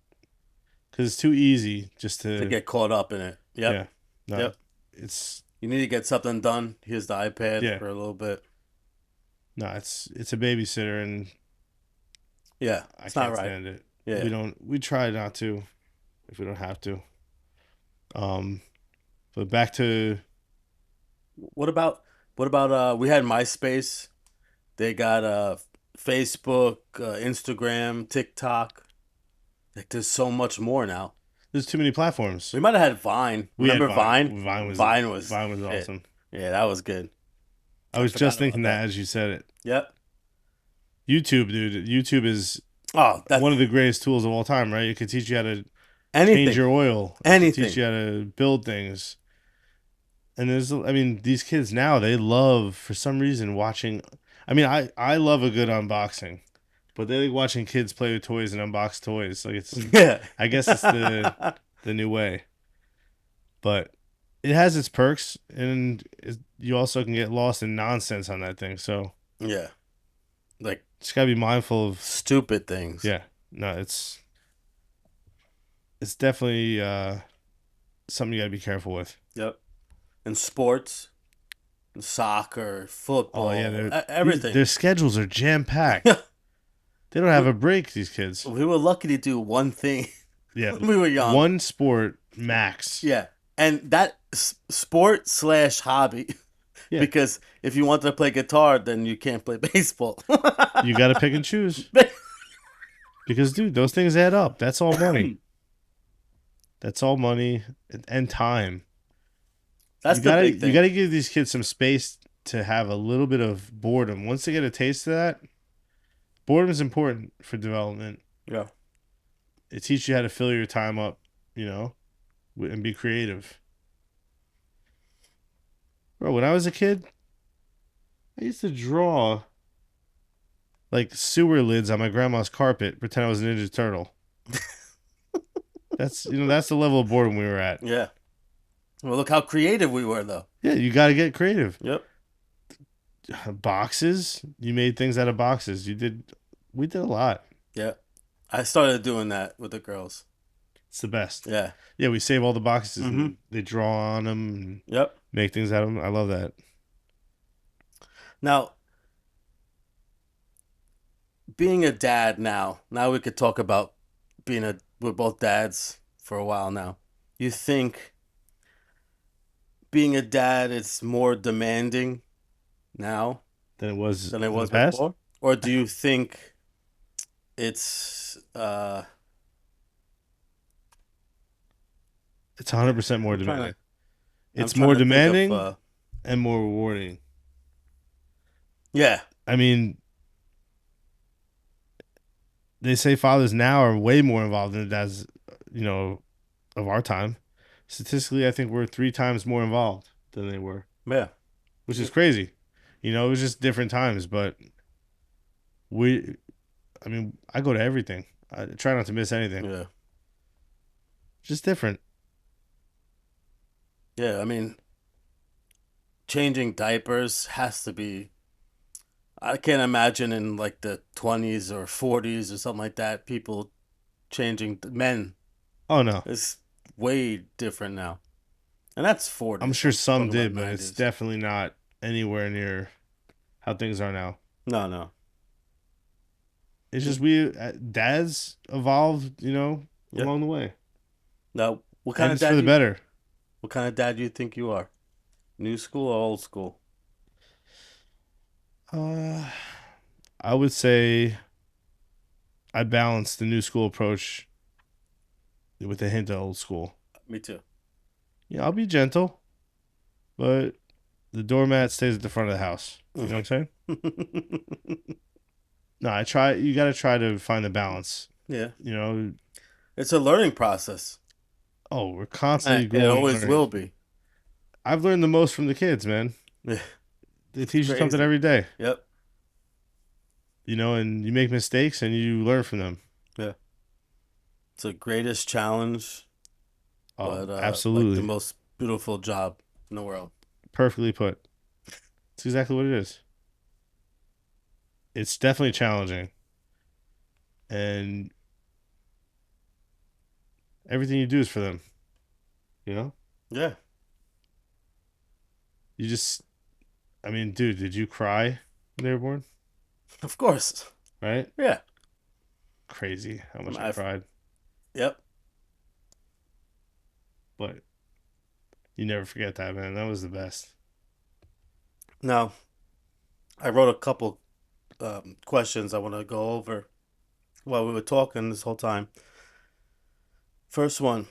[SPEAKER 1] because it's too easy just
[SPEAKER 2] To
[SPEAKER 1] to
[SPEAKER 2] get caught up in it. Yep.
[SPEAKER 1] yeah. No,
[SPEAKER 2] Yep.
[SPEAKER 1] it's
[SPEAKER 2] You need to get something done. Here's the iPad
[SPEAKER 1] yeah.
[SPEAKER 2] for a little bit.
[SPEAKER 1] No, it's a babysitter and
[SPEAKER 2] Yeah.
[SPEAKER 1] I
[SPEAKER 2] It's not
[SPEAKER 1] can't
[SPEAKER 2] right.
[SPEAKER 1] stand it.
[SPEAKER 2] Yeah.
[SPEAKER 1] We try not to if we don't have to. Um, but back to
[SPEAKER 2] What about we had MySpace. They got Facebook, Instagram, TikTok. Like there's so much more now.
[SPEAKER 1] there's too many platforms.
[SPEAKER 2] We might have had Vine.
[SPEAKER 1] We had
[SPEAKER 2] Remember
[SPEAKER 1] Vine.
[SPEAKER 2] Vine? Vine was
[SPEAKER 1] Vine was
[SPEAKER 2] shit.
[SPEAKER 1] awesome.
[SPEAKER 2] Yeah, that was good.
[SPEAKER 1] I
[SPEAKER 2] I
[SPEAKER 1] was
[SPEAKER 2] forgot
[SPEAKER 1] just thinking
[SPEAKER 2] about
[SPEAKER 1] that
[SPEAKER 2] that.
[SPEAKER 1] as you said it.
[SPEAKER 2] Yep.
[SPEAKER 1] YouTube, dude. YouTube is
[SPEAKER 2] Oh, that
[SPEAKER 1] one of the greatest tools of all time, right? It could teach you how to change
[SPEAKER 2] anything,
[SPEAKER 1] your oil. It could teach
[SPEAKER 2] anything.
[SPEAKER 1] you how to build things. And I mean, these kids now, they love, for some reason, watching. I mean, I love a good unboxing, but they like watching kids play with toys and unbox toys. Like
[SPEAKER 2] Yeah.
[SPEAKER 1] I guess it's the new way. But it has its perks, and you also can get lost in nonsense on that thing. So
[SPEAKER 2] Yeah. Like
[SPEAKER 1] just gotta be mindful of.
[SPEAKER 2] stupid things.
[SPEAKER 1] Yeah, no, it's definitely something you gotta be careful with.
[SPEAKER 2] Yep. And sports, soccer,
[SPEAKER 1] Oh yeah,
[SPEAKER 2] football,
[SPEAKER 1] their
[SPEAKER 2] everything.
[SPEAKER 1] schedules are jam packed. They don't have
[SPEAKER 2] we,
[SPEAKER 1] a break. These kids.
[SPEAKER 2] we were lucky to do one thing
[SPEAKER 1] Yeah,
[SPEAKER 2] when we were young.
[SPEAKER 1] one sport max.
[SPEAKER 2] Yeah. And that sport slash hobby,
[SPEAKER 1] Yeah,
[SPEAKER 2] because if you wanted to play guitar, then you can't play baseball.
[SPEAKER 1] you got to pick and choose because, dude, those things add up. That's all money. That's all money and time.
[SPEAKER 2] That's the big
[SPEAKER 1] You
[SPEAKER 2] thing.
[SPEAKER 1] gotta give these kids some space to have a little bit of boredom. Once they get a taste of that, boredom is important for development.
[SPEAKER 2] Yeah.
[SPEAKER 1] It teaches you how to fill your time up, you know, and be creative. Bro, when I was a kid, I used to draw like sewer lids on my grandma's carpet, pretend I was a Ninja Turtle. That's the level of boredom we were at.
[SPEAKER 2] Yeah. Well, look how creative we were, though.
[SPEAKER 1] Yeah, you got to get creative.
[SPEAKER 2] Yep.
[SPEAKER 1] Boxes, you made things out of boxes. We did a lot.
[SPEAKER 2] Yeah. I started doing that with the girls.
[SPEAKER 1] It's the best.
[SPEAKER 2] Yeah.
[SPEAKER 1] Yeah, we save all the boxes
[SPEAKER 2] Mm-hmm.
[SPEAKER 1] and they draw on them and
[SPEAKER 2] Yep.
[SPEAKER 1] make things out of them. I love that.
[SPEAKER 2] Now, being a dad now we could talk about we're both dads for a while now. You think being a dad is more demanding now
[SPEAKER 1] Than it was
[SPEAKER 2] than it
[SPEAKER 1] in the
[SPEAKER 2] was
[SPEAKER 1] past.
[SPEAKER 2] before? Or do you think it's
[SPEAKER 1] It's 100% more
[SPEAKER 2] I'm trying
[SPEAKER 1] demanding.
[SPEAKER 2] to I'm
[SPEAKER 1] It's
[SPEAKER 2] trying
[SPEAKER 1] more
[SPEAKER 2] to think of
[SPEAKER 1] demanding and more rewarding.
[SPEAKER 2] yeah.
[SPEAKER 1] I mean, they say fathers now are way more involved than dads, you know, of our time. Statistically, I think we're 3 times more involved than they were,
[SPEAKER 2] Yeah.
[SPEAKER 1] which is crazy. It was just different times, but we, I mean, I go to everything. I try not to miss anything.
[SPEAKER 2] Yeah.
[SPEAKER 1] Just different.
[SPEAKER 2] Yeah, I mean, changing diapers has to be. I can't imagine in like the 20s or 40s or something like that, people changing men.
[SPEAKER 1] Oh no,
[SPEAKER 2] It's way different now. And that's
[SPEAKER 1] I'm
[SPEAKER 2] 40s.
[SPEAKER 1] sure
[SPEAKER 2] I'm
[SPEAKER 1] some
[SPEAKER 2] talking about
[SPEAKER 1] did, but it's
[SPEAKER 2] 90s.
[SPEAKER 1] definitely not anywhere near how things are now.
[SPEAKER 2] No, no.
[SPEAKER 1] It's just we dads evolved,
[SPEAKER 2] Yeah.
[SPEAKER 1] along the way,
[SPEAKER 2] Now,
[SPEAKER 1] and it's for the better.
[SPEAKER 2] what kind of dad do you think you are? New school or old school?
[SPEAKER 1] Uh, I would say I balance the new school approach with a hint of old school.
[SPEAKER 2] Me too.
[SPEAKER 1] Yeah, I'll be gentle, but the doormat stays at the front of the house. You know what I'm saying? No, I try. You got to try to find the balance.
[SPEAKER 2] Yeah.
[SPEAKER 1] You know,
[SPEAKER 2] It's a learning process.
[SPEAKER 1] oh, we're constantly
[SPEAKER 2] It
[SPEAKER 1] growing and
[SPEAKER 2] always
[SPEAKER 1] learning.
[SPEAKER 2] will be.
[SPEAKER 1] I've learned the most from the kids, man.
[SPEAKER 2] Yeah,
[SPEAKER 1] They
[SPEAKER 2] it's
[SPEAKER 1] teach you something
[SPEAKER 2] crazy.
[SPEAKER 1] every day.
[SPEAKER 2] Yep.
[SPEAKER 1] And you make mistakes and you learn from them.
[SPEAKER 2] Yeah. It's the greatest challenge,
[SPEAKER 1] Oh,
[SPEAKER 2] but like the
[SPEAKER 1] absolutely.
[SPEAKER 2] most beautiful job in the world.
[SPEAKER 1] Perfectly put. It's exactly what it is. It's definitely challenging. And everything you do is for them. You know?
[SPEAKER 2] Yeah.
[SPEAKER 1] You just, I mean, dude, did you cry when they were born?
[SPEAKER 2] Of course.
[SPEAKER 1] Right?
[SPEAKER 2] Yeah.
[SPEAKER 1] Crazy how much I
[SPEAKER 2] I've,
[SPEAKER 1] cried.
[SPEAKER 2] yep.
[SPEAKER 1] But you never forget that, man. That was the best.
[SPEAKER 2] Now, I wrote a couple questions I want to go over while we were talking this whole time. First one: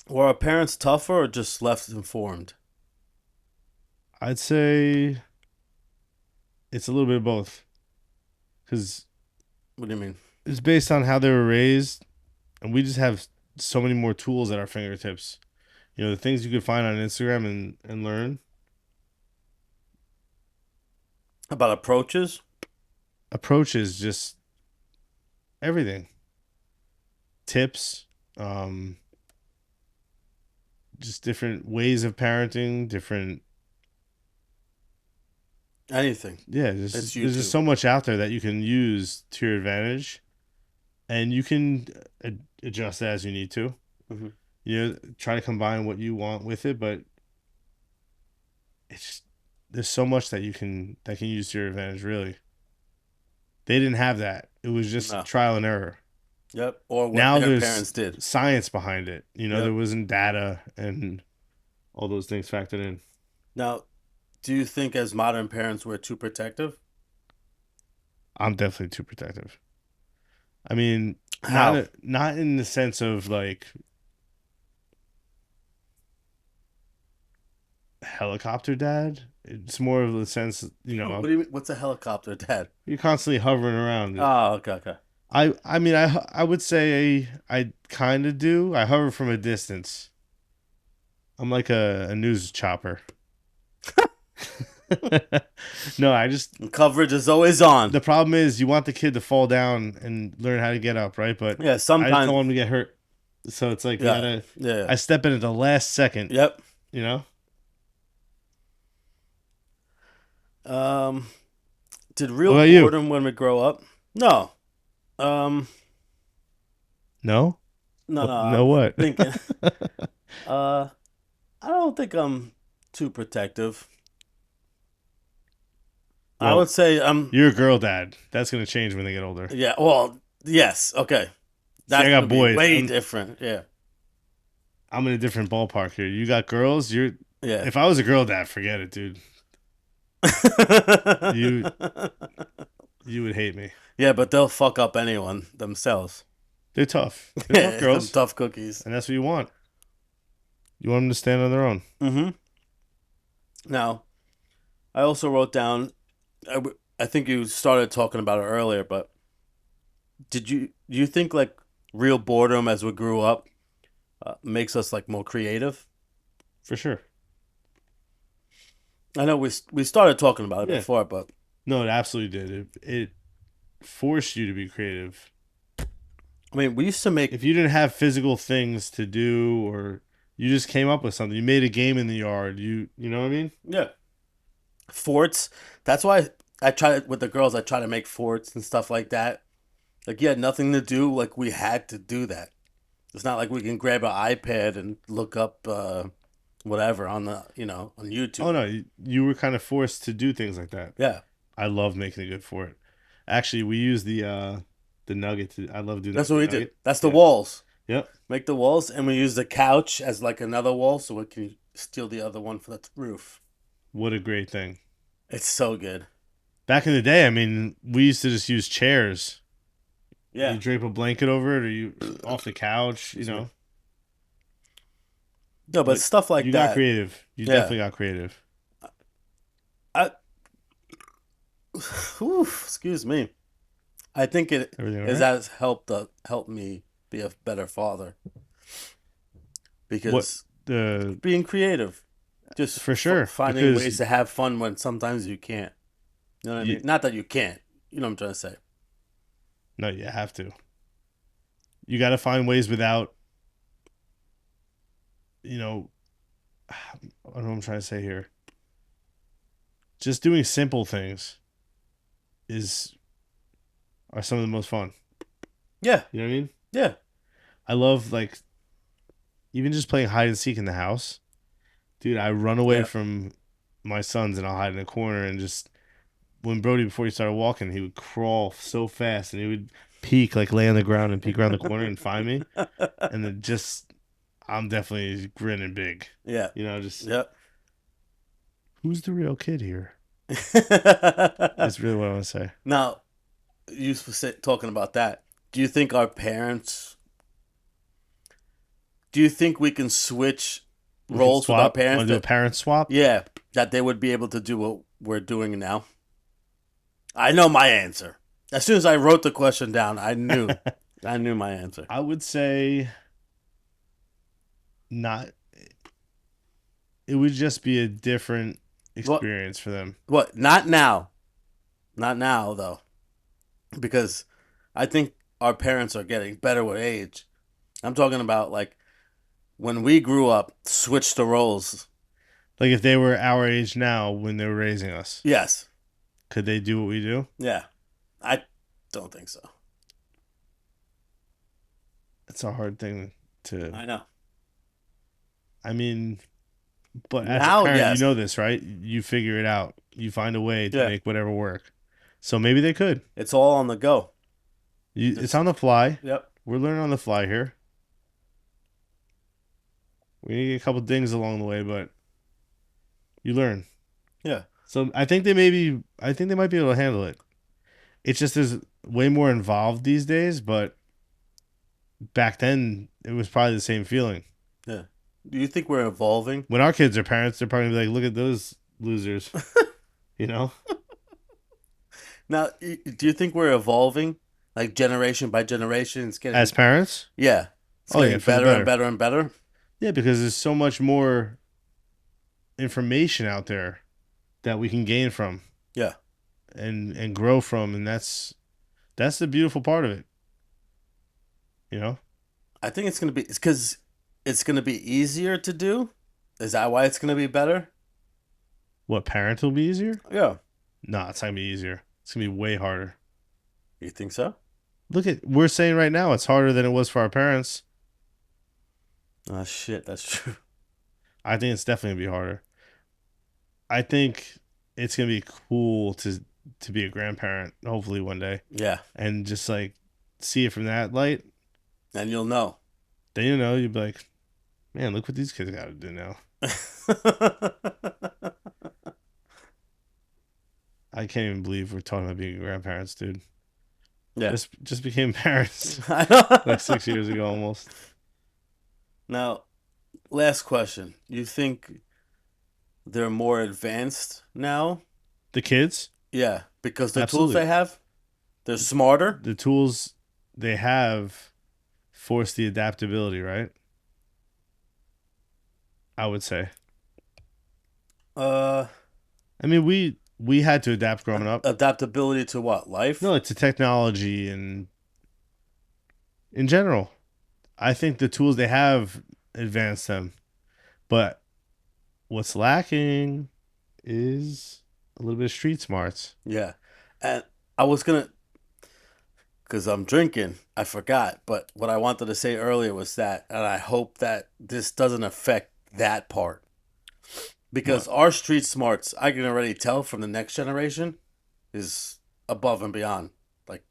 [SPEAKER 2] were our parents tougher or just left informed?
[SPEAKER 1] I'd say it's a little bit of both. Because
[SPEAKER 2] What do you mean?
[SPEAKER 1] it's based on how they were raised. And we just have so many more tools at our fingertips. The things you could find on Instagram and learn.
[SPEAKER 2] About approaches?
[SPEAKER 1] Approaches, just everything. Tips, um, just different ways of parenting, different.
[SPEAKER 2] Anything.
[SPEAKER 1] Yeah,
[SPEAKER 2] It's
[SPEAKER 1] there's just
[SPEAKER 2] YouTube.
[SPEAKER 1] so much out there that you can use to your advantage, and you can adjust as you need to.
[SPEAKER 2] Hmm.
[SPEAKER 1] Try to combine what you want with it, but it's there's so much that can use to your advantage. Really, they didn't have that. It was just
[SPEAKER 2] No.
[SPEAKER 1] trial and error.
[SPEAKER 2] Yep. Or what
[SPEAKER 1] Now
[SPEAKER 2] their
[SPEAKER 1] there's
[SPEAKER 2] parents did.
[SPEAKER 1] science behind it. There
[SPEAKER 2] Yep.
[SPEAKER 1] wasn't data and all those things factored in.
[SPEAKER 2] Now, do you think as modern parents we're too protective?
[SPEAKER 1] I'm definitely too protective. I mean,
[SPEAKER 2] How?
[SPEAKER 1] not in the sense of like helicopter dad. It's more of the sense,
[SPEAKER 2] What do you mean? What's a helicopter, Dad?
[SPEAKER 1] you're constantly hovering around.
[SPEAKER 2] Oh, okay, okay.
[SPEAKER 1] I mean, I would say I kind of do. I hover from a distance. I'm like a news chopper. No, I just
[SPEAKER 2] And coverage is always on.
[SPEAKER 1] the problem is you want the kid to fall down and learn how to get up, right? But
[SPEAKER 2] Yeah,
[SPEAKER 1] I just don't
[SPEAKER 2] sometimes.
[SPEAKER 1] want him to get hurt. So it's like you
[SPEAKER 2] Yeah,
[SPEAKER 1] gotta.
[SPEAKER 2] yeah,
[SPEAKER 1] I step in at the last second.
[SPEAKER 2] yep.
[SPEAKER 1] You know?
[SPEAKER 2] Um, did
[SPEAKER 1] What
[SPEAKER 2] real
[SPEAKER 1] about you?
[SPEAKER 2] boredom when we grow up? No. Um,
[SPEAKER 1] No.
[SPEAKER 2] no, no.
[SPEAKER 1] No
[SPEAKER 2] I'm
[SPEAKER 1] what?
[SPEAKER 2] thinking. Uh, I don't think I'm too protective. I
[SPEAKER 1] Well,
[SPEAKER 2] would say
[SPEAKER 1] you're a girl dad. That's gonna change when they get older.
[SPEAKER 2] yeah. Well, yes. Okay,
[SPEAKER 1] See, I
[SPEAKER 2] that's gonna
[SPEAKER 1] got
[SPEAKER 2] be
[SPEAKER 1] boys.
[SPEAKER 2] way
[SPEAKER 1] I'm
[SPEAKER 2] different. Yeah,
[SPEAKER 1] I'm in a different ballpark here. You got girls. You're.
[SPEAKER 2] yeah.
[SPEAKER 1] If I was a girl dad, forget it, dude. You you would hate me.
[SPEAKER 2] Yeah, but they'll fuck up anyone themselves.
[SPEAKER 1] They're tough. They're tough
[SPEAKER 2] Them
[SPEAKER 1] girls,
[SPEAKER 2] tough cookies.
[SPEAKER 1] and that's what you want. You want them to stand on their own.
[SPEAKER 2] Mm-hmm. Now, I also wrote down. I think you started talking about it earlier, but do you think like real boredom as we grew up makes us like more creative?
[SPEAKER 1] For sure.
[SPEAKER 2] I know we started talking about it
[SPEAKER 1] Yeah.
[SPEAKER 2] before, but
[SPEAKER 1] No, it absolutely did. It forced you to be creative.
[SPEAKER 2] I mean, we used to make
[SPEAKER 1] If you didn't have physical things to do, or you just came up with something, you made a game in the yard. You know what I mean?
[SPEAKER 2] yeah forts. That's why I try with the girls. I try to make forts and stuff like that. Like you had nothing to do. Like we had to do that. It's not like we can grab an iPad and look up whatever on the on
[SPEAKER 1] Oh
[SPEAKER 2] YouTube.
[SPEAKER 1] no, you were kind of forced to do things like that.
[SPEAKER 2] Yeah,
[SPEAKER 1] I love making a good fort. Actually, we use the nugget. I love doing that
[SPEAKER 2] that's
[SPEAKER 1] with
[SPEAKER 2] what
[SPEAKER 1] the
[SPEAKER 2] we did.
[SPEAKER 1] nugget.
[SPEAKER 2] That's the
[SPEAKER 1] Yeah.
[SPEAKER 2] walls.
[SPEAKER 1] Yep.
[SPEAKER 2] Make the walls, and we use the couch as like another wall, so we can steal the other one for the roof.
[SPEAKER 1] What a great thing.
[SPEAKER 2] It's so good.
[SPEAKER 1] Back in the day, I mean, we used to just use chairs.
[SPEAKER 2] Yeah.
[SPEAKER 1] You drape a blanket over it, or you off the couch,
[SPEAKER 2] Excuse me. No, but
[SPEAKER 1] But
[SPEAKER 2] stuff like
[SPEAKER 1] you got
[SPEAKER 2] that.
[SPEAKER 1] creative. You
[SPEAKER 2] Yeah.
[SPEAKER 1] definitely got creative.
[SPEAKER 2] I. Whew, excuse me. I think it
[SPEAKER 1] Everything all
[SPEAKER 2] is
[SPEAKER 1] right?
[SPEAKER 2] has helped me be a better father
[SPEAKER 1] What
[SPEAKER 2] because
[SPEAKER 1] the
[SPEAKER 2] being creative, just
[SPEAKER 1] For sure,
[SPEAKER 2] finding ways
[SPEAKER 1] because
[SPEAKER 2] to have fun when sometimes you can't. You know what I
[SPEAKER 1] you
[SPEAKER 2] mean? Not that you can't. You know what I'm trying to say.
[SPEAKER 1] no, you have to. You got to find ways without, you know, I don't know what I'm trying to say here. Just doing simple things is are some of the most fun.
[SPEAKER 2] Yeah,
[SPEAKER 1] You know what I mean?
[SPEAKER 2] yeah,
[SPEAKER 1] I love like even just playing hide and seek in the house. Dude, I run away
[SPEAKER 2] yeah.
[SPEAKER 1] from my sons and I'll hide in a corner and just when Brody before he started walking, he would crawl so fast and he would peek like lay on the ground and peek around the corner and find me and then just I'm definitely grinning big.
[SPEAKER 2] Yeah,
[SPEAKER 1] You know, just
[SPEAKER 2] yeah.
[SPEAKER 1] who's the real kid here? It's really what I want to say.
[SPEAKER 2] Now, you talking about that. Do you think our parents? Do you think we can switch
[SPEAKER 1] We can
[SPEAKER 2] roles with our
[SPEAKER 1] swap.
[SPEAKER 2] parents?
[SPEAKER 1] Want to do a
[SPEAKER 2] That
[SPEAKER 1] parent swap?
[SPEAKER 2] yeah, that they would be able to do what we're doing now. I know my answer. As soon as I wrote the question down, I knew my answer.
[SPEAKER 1] I would say not. It would just be a different
[SPEAKER 2] What?
[SPEAKER 1] experience for them.
[SPEAKER 2] What? Not now. Not now though, because I think our parents are getting better with age. I'm talking about like when we grew up, switch the roles.
[SPEAKER 1] Like if they were our age now when they were raising us,
[SPEAKER 2] Yes.
[SPEAKER 1] could they do what we do?
[SPEAKER 2] Yeah. I don't think so.
[SPEAKER 1] It's a hard thing to.
[SPEAKER 2] I know.
[SPEAKER 1] I mean, but as a
[SPEAKER 2] Now,
[SPEAKER 1] parent, you
[SPEAKER 2] yes.
[SPEAKER 1] know this, right? You figure it out. You find a way to
[SPEAKER 2] Yeah.
[SPEAKER 1] make whatever work. So maybe they could.
[SPEAKER 2] It's all on the go.
[SPEAKER 1] It's
[SPEAKER 2] Just
[SPEAKER 1] on the fly.
[SPEAKER 2] yep.
[SPEAKER 1] We're learning on the fly here. We need to get a couple dings along the way, but you learn.
[SPEAKER 2] Yeah.
[SPEAKER 1] So I think they maybe I think they might be able to handle it. It's just there's way more involved these days, but back then it was probably the same feeling.
[SPEAKER 2] Yeah. Do you think we're evolving?
[SPEAKER 1] When our kids are parents, they're probably gonna be like, look at those losers, you know?
[SPEAKER 2] Now, do you think we're evolving? Like generation by generation, it's
[SPEAKER 1] As
[SPEAKER 2] getting
[SPEAKER 1] parents?
[SPEAKER 2] yeah, it's
[SPEAKER 1] Oh yeah,
[SPEAKER 2] getting
[SPEAKER 1] for the
[SPEAKER 2] better and
[SPEAKER 1] better.
[SPEAKER 2] better and better.
[SPEAKER 1] Yeah, because there's so much more information out there that we can gain from
[SPEAKER 2] Yeah.
[SPEAKER 1] and grow from, and that's the beautiful part of it, you know?
[SPEAKER 2] I think it's because it's gonna be easier to do. Is that why it's gonna be better?
[SPEAKER 1] What parents will be easier?
[SPEAKER 2] Yeah.
[SPEAKER 1] Nah, it's not gonna be easier. It's gonna be way harder.
[SPEAKER 2] You think so?
[SPEAKER 1] Look at we're saying right now it's harder than it was for our parents.
[SPEAKER 2] Oh shit, that's true.
[SPEAKER 1] I think it's definitely gonna be harder. I think it's gonna be cool to be a grandparent, hopefully one day,
[SPEAKER 2] Yeah,
[SPEAKER 1] and just like see it from that light.
[SPEAKER 2] and you'll know.
[SPEAKER 1] Then you know you'd be like, man, look what these kids got to do now. I can't even believe we're talking about being grandparents, dude.
[SPEAKER 2] Yeah.
[SPEAKER 1] Just became parents
[SPEAKER 2] I know.
[SPEAKER 1] like 6 years ago almost.
[SPEAKER 2] Now, last question. You think they're more advanced now?
[SPEAKER 1] The kids,
[SPEAKER 2] Yeah, because the tools
[SPEAKER 1] absolutely.
[SPEAKER 2] they have, they're smarter.
[SPEAKER 1] The tools they have force the adaptability, right? I would say.
[SPEAKER 2] Uh,
[SPEAKER 1] I mean, we had to adapt growing up.
[SPEAKER 2] Adaptability to what?
[SPEAKER 1] No,
[SPEAKER 2] Life?
[SPEAKER 1] it's a technology and in general. I think the tools they have advance them. But what's lacking is a little bit of street smarts.
[SPEAKER 2] Yeah. And I was gonna, because I'm drinking, I forgot. But what I wanted to say earlier was that, and I hope that this doesn't affect that part. Because
[SPEAKER 1] What?
[SPEAKER 2] our street smarts, I can already tell from the next generation, is above and beyond. Like,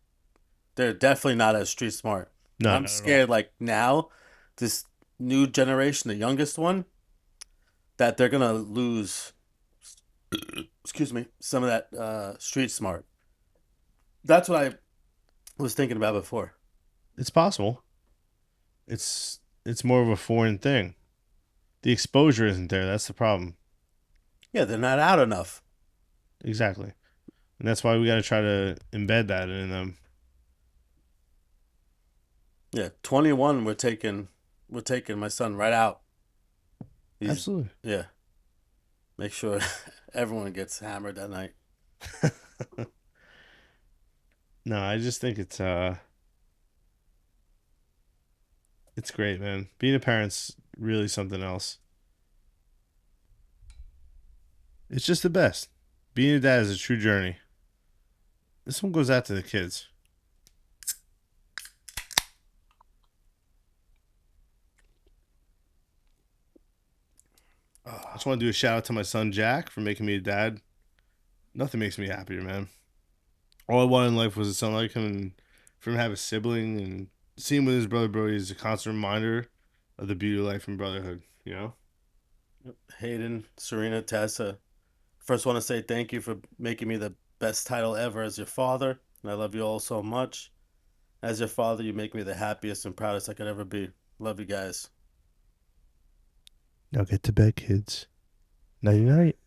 [SPEAKER 2] they're definitely not as street smart.
[SPEAKER 1] No,
[SPEAKER 2] I'm
[SPEAKER 1] not at all.
[SPEAKER 2] scared, like now, this new generation, the youngest one, that they're gonna lose. Excuse me, some of that street smart. That's what I was thinking about before.
[SPEAKER 1] It's possible. It's more of a foreign thing. The exposure isn't there. That's the problem.
[SPEAKER 2] Yeah, they're not out enough.
[SPEAKER 1] Exactly. And that's why we got to try to embed that in them.
[SPEAKER 2] Yeah, 21. We're taking my son right out. He's
[SPEAKER 1] Absolutely.
[SPEAKER 2] yeah. Make sure everyone gets hammered that night.
[SPEAKER 1] No, I just think it's great, man. Being a parent's really something else. It's just the best. Being a dad is a true journey. This one goes out to the kids. I just want to do a shout out to my son Jack for making me a dad. Nothing makes me happier, man. All I wanted in life was a son like him, and for him to have a sibling and see him with his brother Brody is a constant reminder of the beauty of life and brotherhood. You know.
[SPEAKER 2] Hayden, Serena, Tessa. First, want to say thank you for making me the best title ever as your father. And I love you all so much. As your father, you make me the happiest and proudest I could ever be. Love you guys.
[SPEAKER 1] Now get to bed, kids. Nighty night.